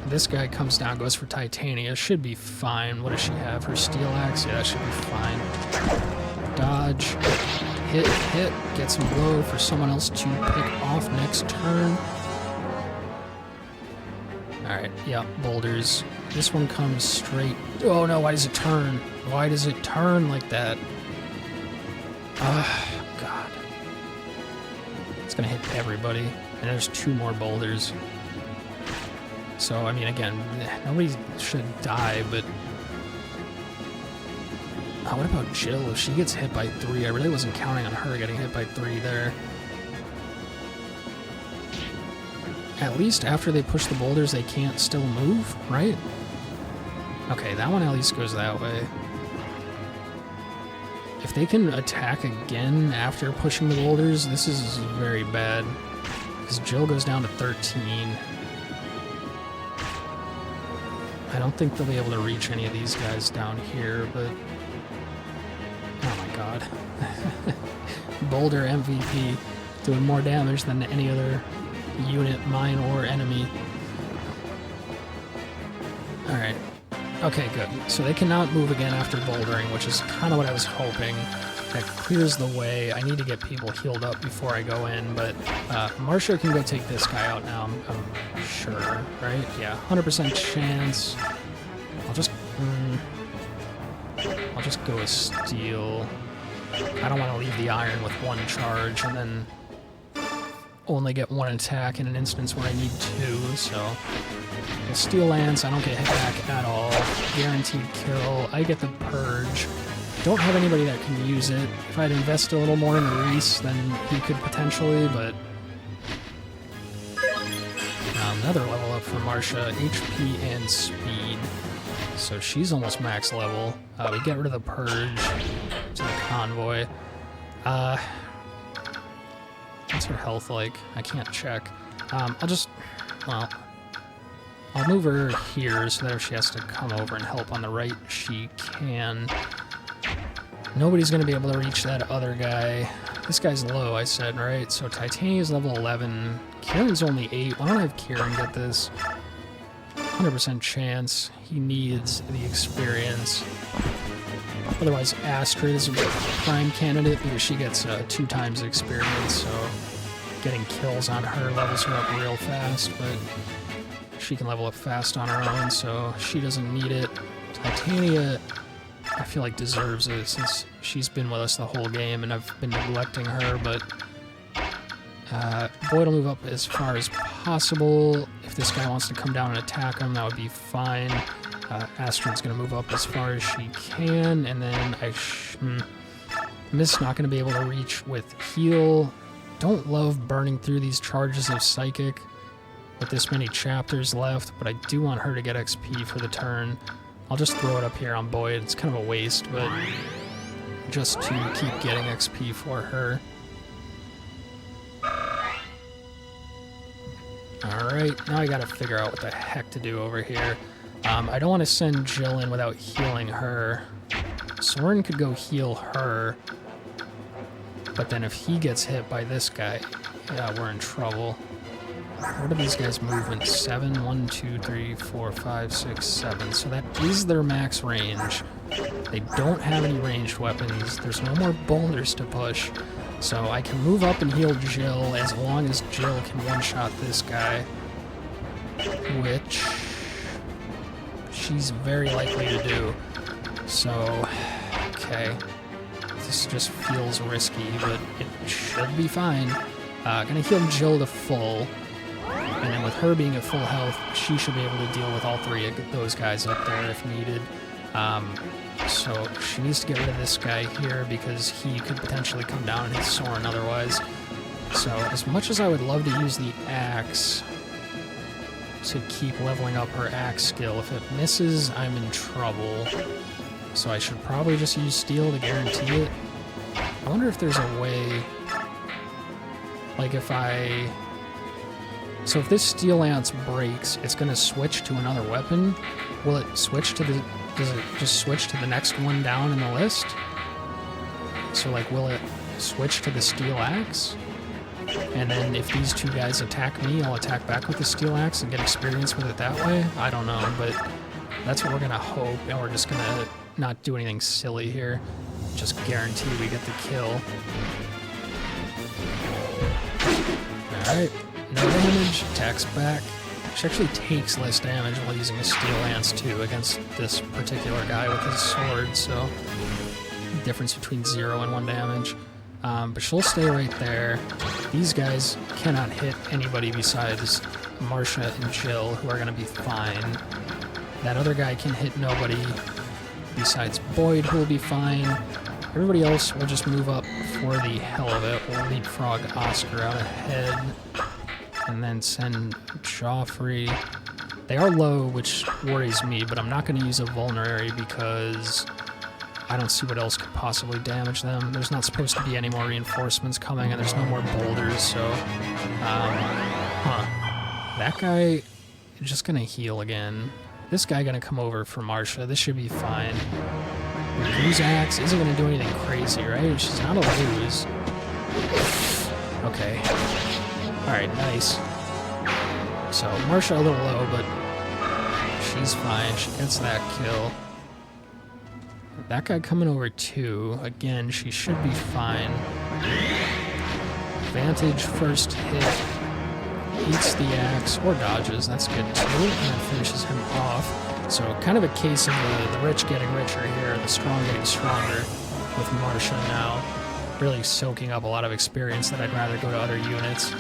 A: This guy comes down, goes for Titania, should be fine. What does she have? Her steel axe? Yeah, that should be fine. Dodge, hit, get some blow for someone else to pick off next turn. Alright, yeah, boulders. This one comes straight. Oh no, why does it turn? Why does it turn like that? God. It's gonna hit everybody. And there's 2 more boulders. So, I mean, again, nobody should die, but... what about Jill? If she gets hit by 3, I really wasn't counting on her getting hit by 3 there. At least after they push the boulders, they can't still move, right? Okay, that one at least goes that way. If they can attack again after pushing the boulders, this is very bad. Because Jill goes down to 13. I don't think they'll be able to reach any of these guys down here, but... oh my god. Boulder MVP, doing more damage than any other unit, mine, or enemy. Alright. Okay, good. So they cannot move again after bouldering, which is kind of what I was hoping. That clears the way. I need to get people healed up before I go in, but Marcia can go take this guy out now, I'm sure, right? Yeah, 100% chance. I'll just go with steel. I don't want to leave the iron with 1 charge and then only get 1 attack in an instance where I need 2, so... the steel lance, I don't get hit back at all. Guaranteed kill. I get the purge. Don't have anybody that can use it. If I'd invest a little more in Reese, then he could potentially, but... another level up for Marcia, HP and speed. So she's almost max level. We get rid of the purge to the convoy. What's her health like? I can't check. I'll move her here so that if she has to come over and help on the right, she can. Nobody's going to be able to reach that other guy. This guy's low, I said, right? So Titania's level 11. Kieran's only 8. Why don't I have Kieran get this? 100% chance. He needs the experience. Otherwise, Astrid is a prime candidate because she gets 2 times experience, so getting kills on her levels her up real fast, but she can level up fast on her own, so she doesn't need it. Titania, I feel like, deserves it since she's been with us the whole game and I've been neglecting her, but Boyd will move up as far as possible. If this guy wants to come down and attack him, that would be fine. Astrid's going to move up as far as she can, and then Mist's not going to be able to reach with heal. Don't love burning through these charges of Psychic with this many chapters left, but I do want her to get XP for the turn. I'll just throw it up here on Boyd. It's kind of a waste, but just to keep getting XP for her. Alright, now I gotta figure out what the heck to do over here. I don't want to send Jill in without healing her. Soren could go heal her, but then if he gets hit by this guy, yeah, we're in trouble. What are these guys' movements? 7? 1, 2, 3, 4, 5, 6, 7. So that is their max range. They don't have any ranged weapons. There's no more boulders to push. So I can move up and heal Jill as long as Jill can one-shot this guy, which she's very likely to do. So, okay. This just feels risky, but it should be fine. Gonna heal Jill to full, and then with her being at full health, she should be able to deal with all three of those guys up there if needed. So she needs to get rid of this guy here because he could potentially come down and hit Soren otherwise. So as much as I would love to use the axe to keep leveling up her axe skill, if it misses, I'm in trouble. So I should probably just use steel to guarantee it. I wonder if there's a way, like if I... So if this steel lance breaks, it's going to switch to another weapon. Will it switch to the... Does it just switch to the next one down in the list? So, like, will it switch to the steel axe? And then if these two guys attack me, I'll attack back with the steel axe and get experience with it that way? I don't know, but that's what we're gonna hope, and we're just gonna not do anything silly here. Just guarantee we get the kill. Alright, no damage, attacks back. She actually takes less damage while using a steel lance too against this particular guy with his sword, so difference between 0 and 1 damage. But she'll stay right there. These guys cannot hit anybody besides Marcia and Jill, who are going to be fine. That other guy can hit nobody besides Boyd, who will be fine. Everybody else will just move up for the hell of it. We'll leapfrog Oscar out ahead. And then send Joffrey. They are low, which worries me, but I'm not going to use a vulnerary because I don't see what else could possibly damage them. There's not supposed to be any more reinforcements coming, and there's no more boulders, so... That guy is just going to heal again. This guy going to come over for Marcia. This should be fine. Lose axe isn't going to do anything crazy, right? She's not a lose. Okay. Alright, nice. So, Marcia a little low, but she's fine. She gets that kill. That guy coming over too. Again, she should be fine. Advantage first hit. Eats the axe, or dodges. That's good too. And then finishes him off. So, kind of a case of the rich getting richer here, the strong getting stronger with Marcia now. Really soaking up a lot of experience that I'd rather go to other units.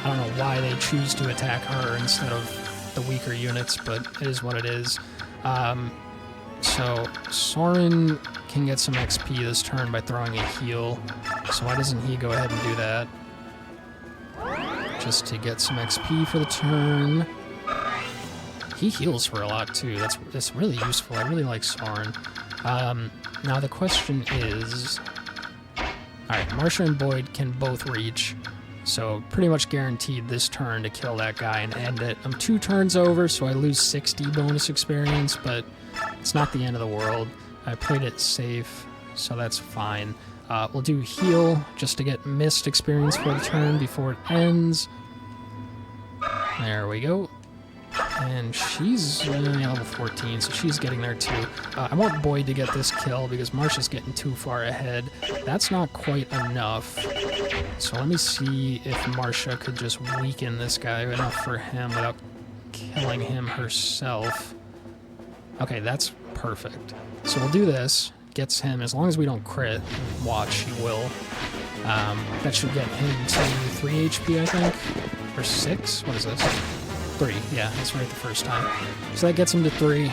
A: I don't know why they choose to attack her instead of the weaker units, but it is what it is. So Soren can get some XP this turn by throwing a heal. So why doesn't he go ahead and do that? Just to get some XP for the turn. He heals for a lot too. That's really useful. I really like Soren. Now the question is... Alright, Marcia and Boyd can both reach. So pretty much guaranteed this turn to kill that guy and end it. I'm 2 turns over, so I lose 60 bonus experience, but it's not the end of the world. I played it safe, so that's fine. We'll do heal just to get missed experience for the turn before it ends. There we go. And she's level 14, so she's getting there too. I want Boyd to get this kill because Marcia's getting too far ahead. That's not quite enough. So let me see if Marcia could just weaken this guy enough for him without killing him herself. Okay, that's perfect. So we'll do this. Gets him, as long as we don't crit, watch, she will. That should get him to 3 HP, I think. Or 6? What is this? 3, yeah, that's right the first time. So that gets him to 3.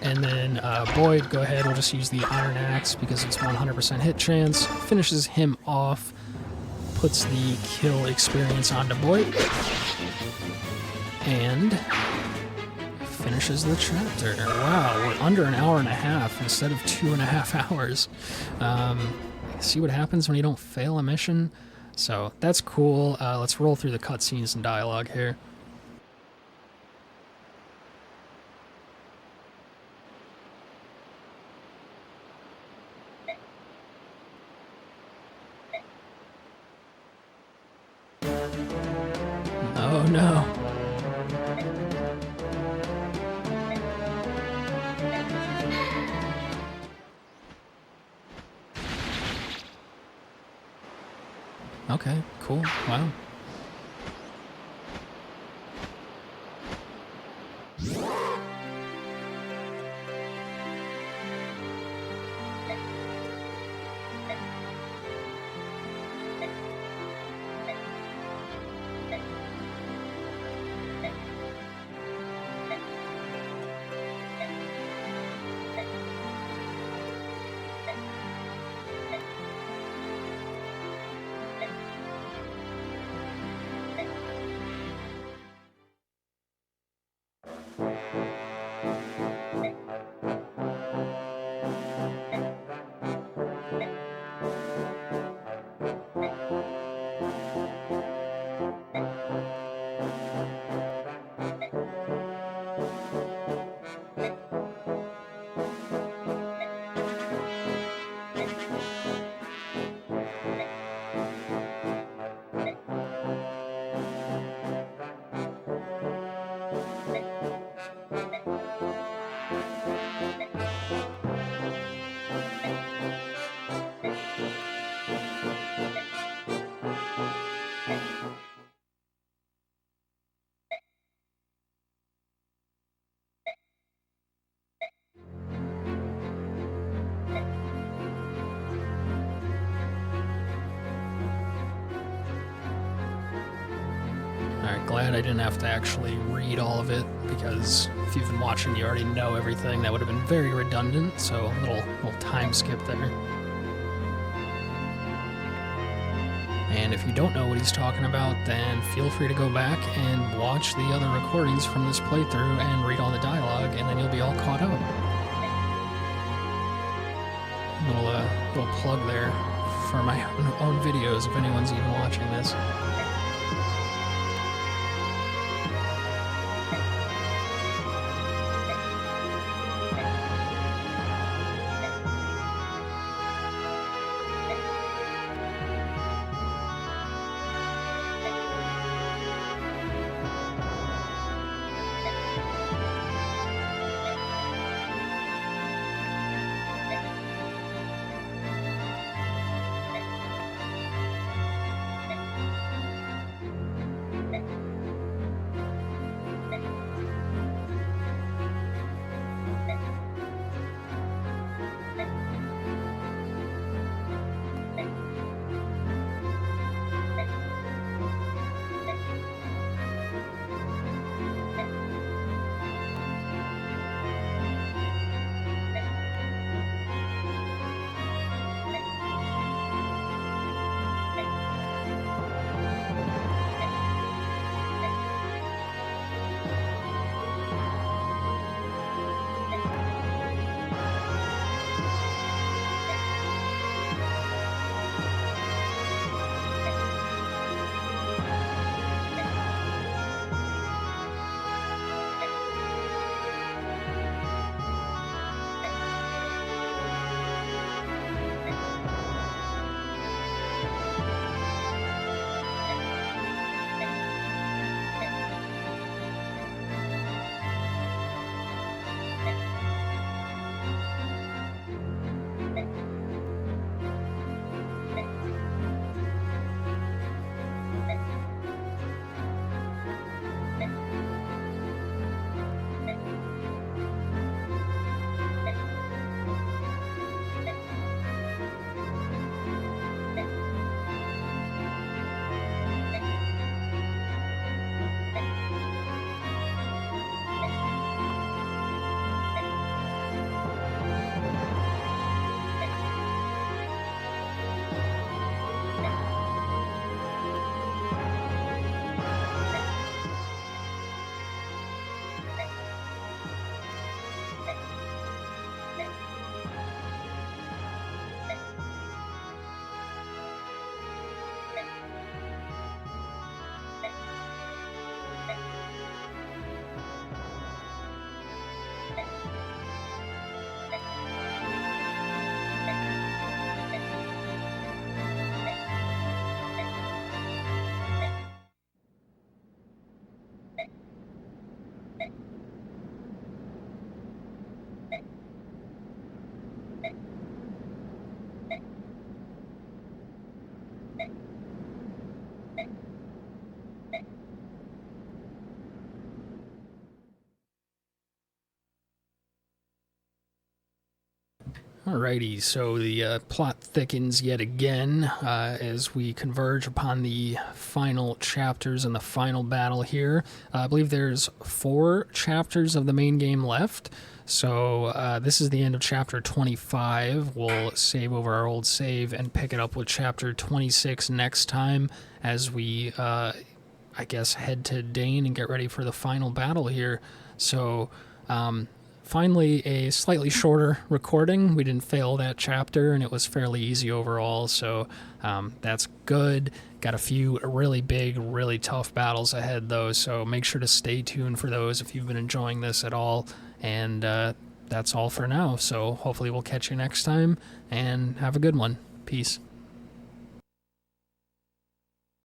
A: And then Boyd, go ahead, we'll just use the Iron Axe because it's 100% hit chance. Finishes him off, puts the kill experience onto Boyd, and finishes the chapter. Wow, we're under an hour and a half instead of 2.5 hours. See what happens when you don't fail a mission? So that's cool. Let's roll through the cutscenes and dialogue here. Oh no. Okay, cool. Wow. Alright, glad I didn't have to actually read all of it, because if you've been watching, you already know everything. That would have been very redundant, so a little time skip there. And if you don't know what he's talking about, then feel free to go back and watch the other recordings from this playthrough and read all the dialogue, and then you'll be all caught up. Little plug there for my own videos, if anyone's even watching this. Alrighty, so the plot thickens yet again as we converge upon the final chapters and the final battle here. I believe there's 4 chapters of the main game left, so this is the end of chapter 25. We'll save over our old save and pick it up with chapter 26 next time as we, I guess, head to Dane and get ready for the final battle here. So, finally, a slightly shorter recording. We didn't fail that chapter, and it was fairly easy overall, so that's good. Got a few really big, really tough battles ahead, though, so make sure to stay tuned for those if you've been enjoying this at all. And that's all for now, so hopefully we'll catch you next time, and have a good one. Peace.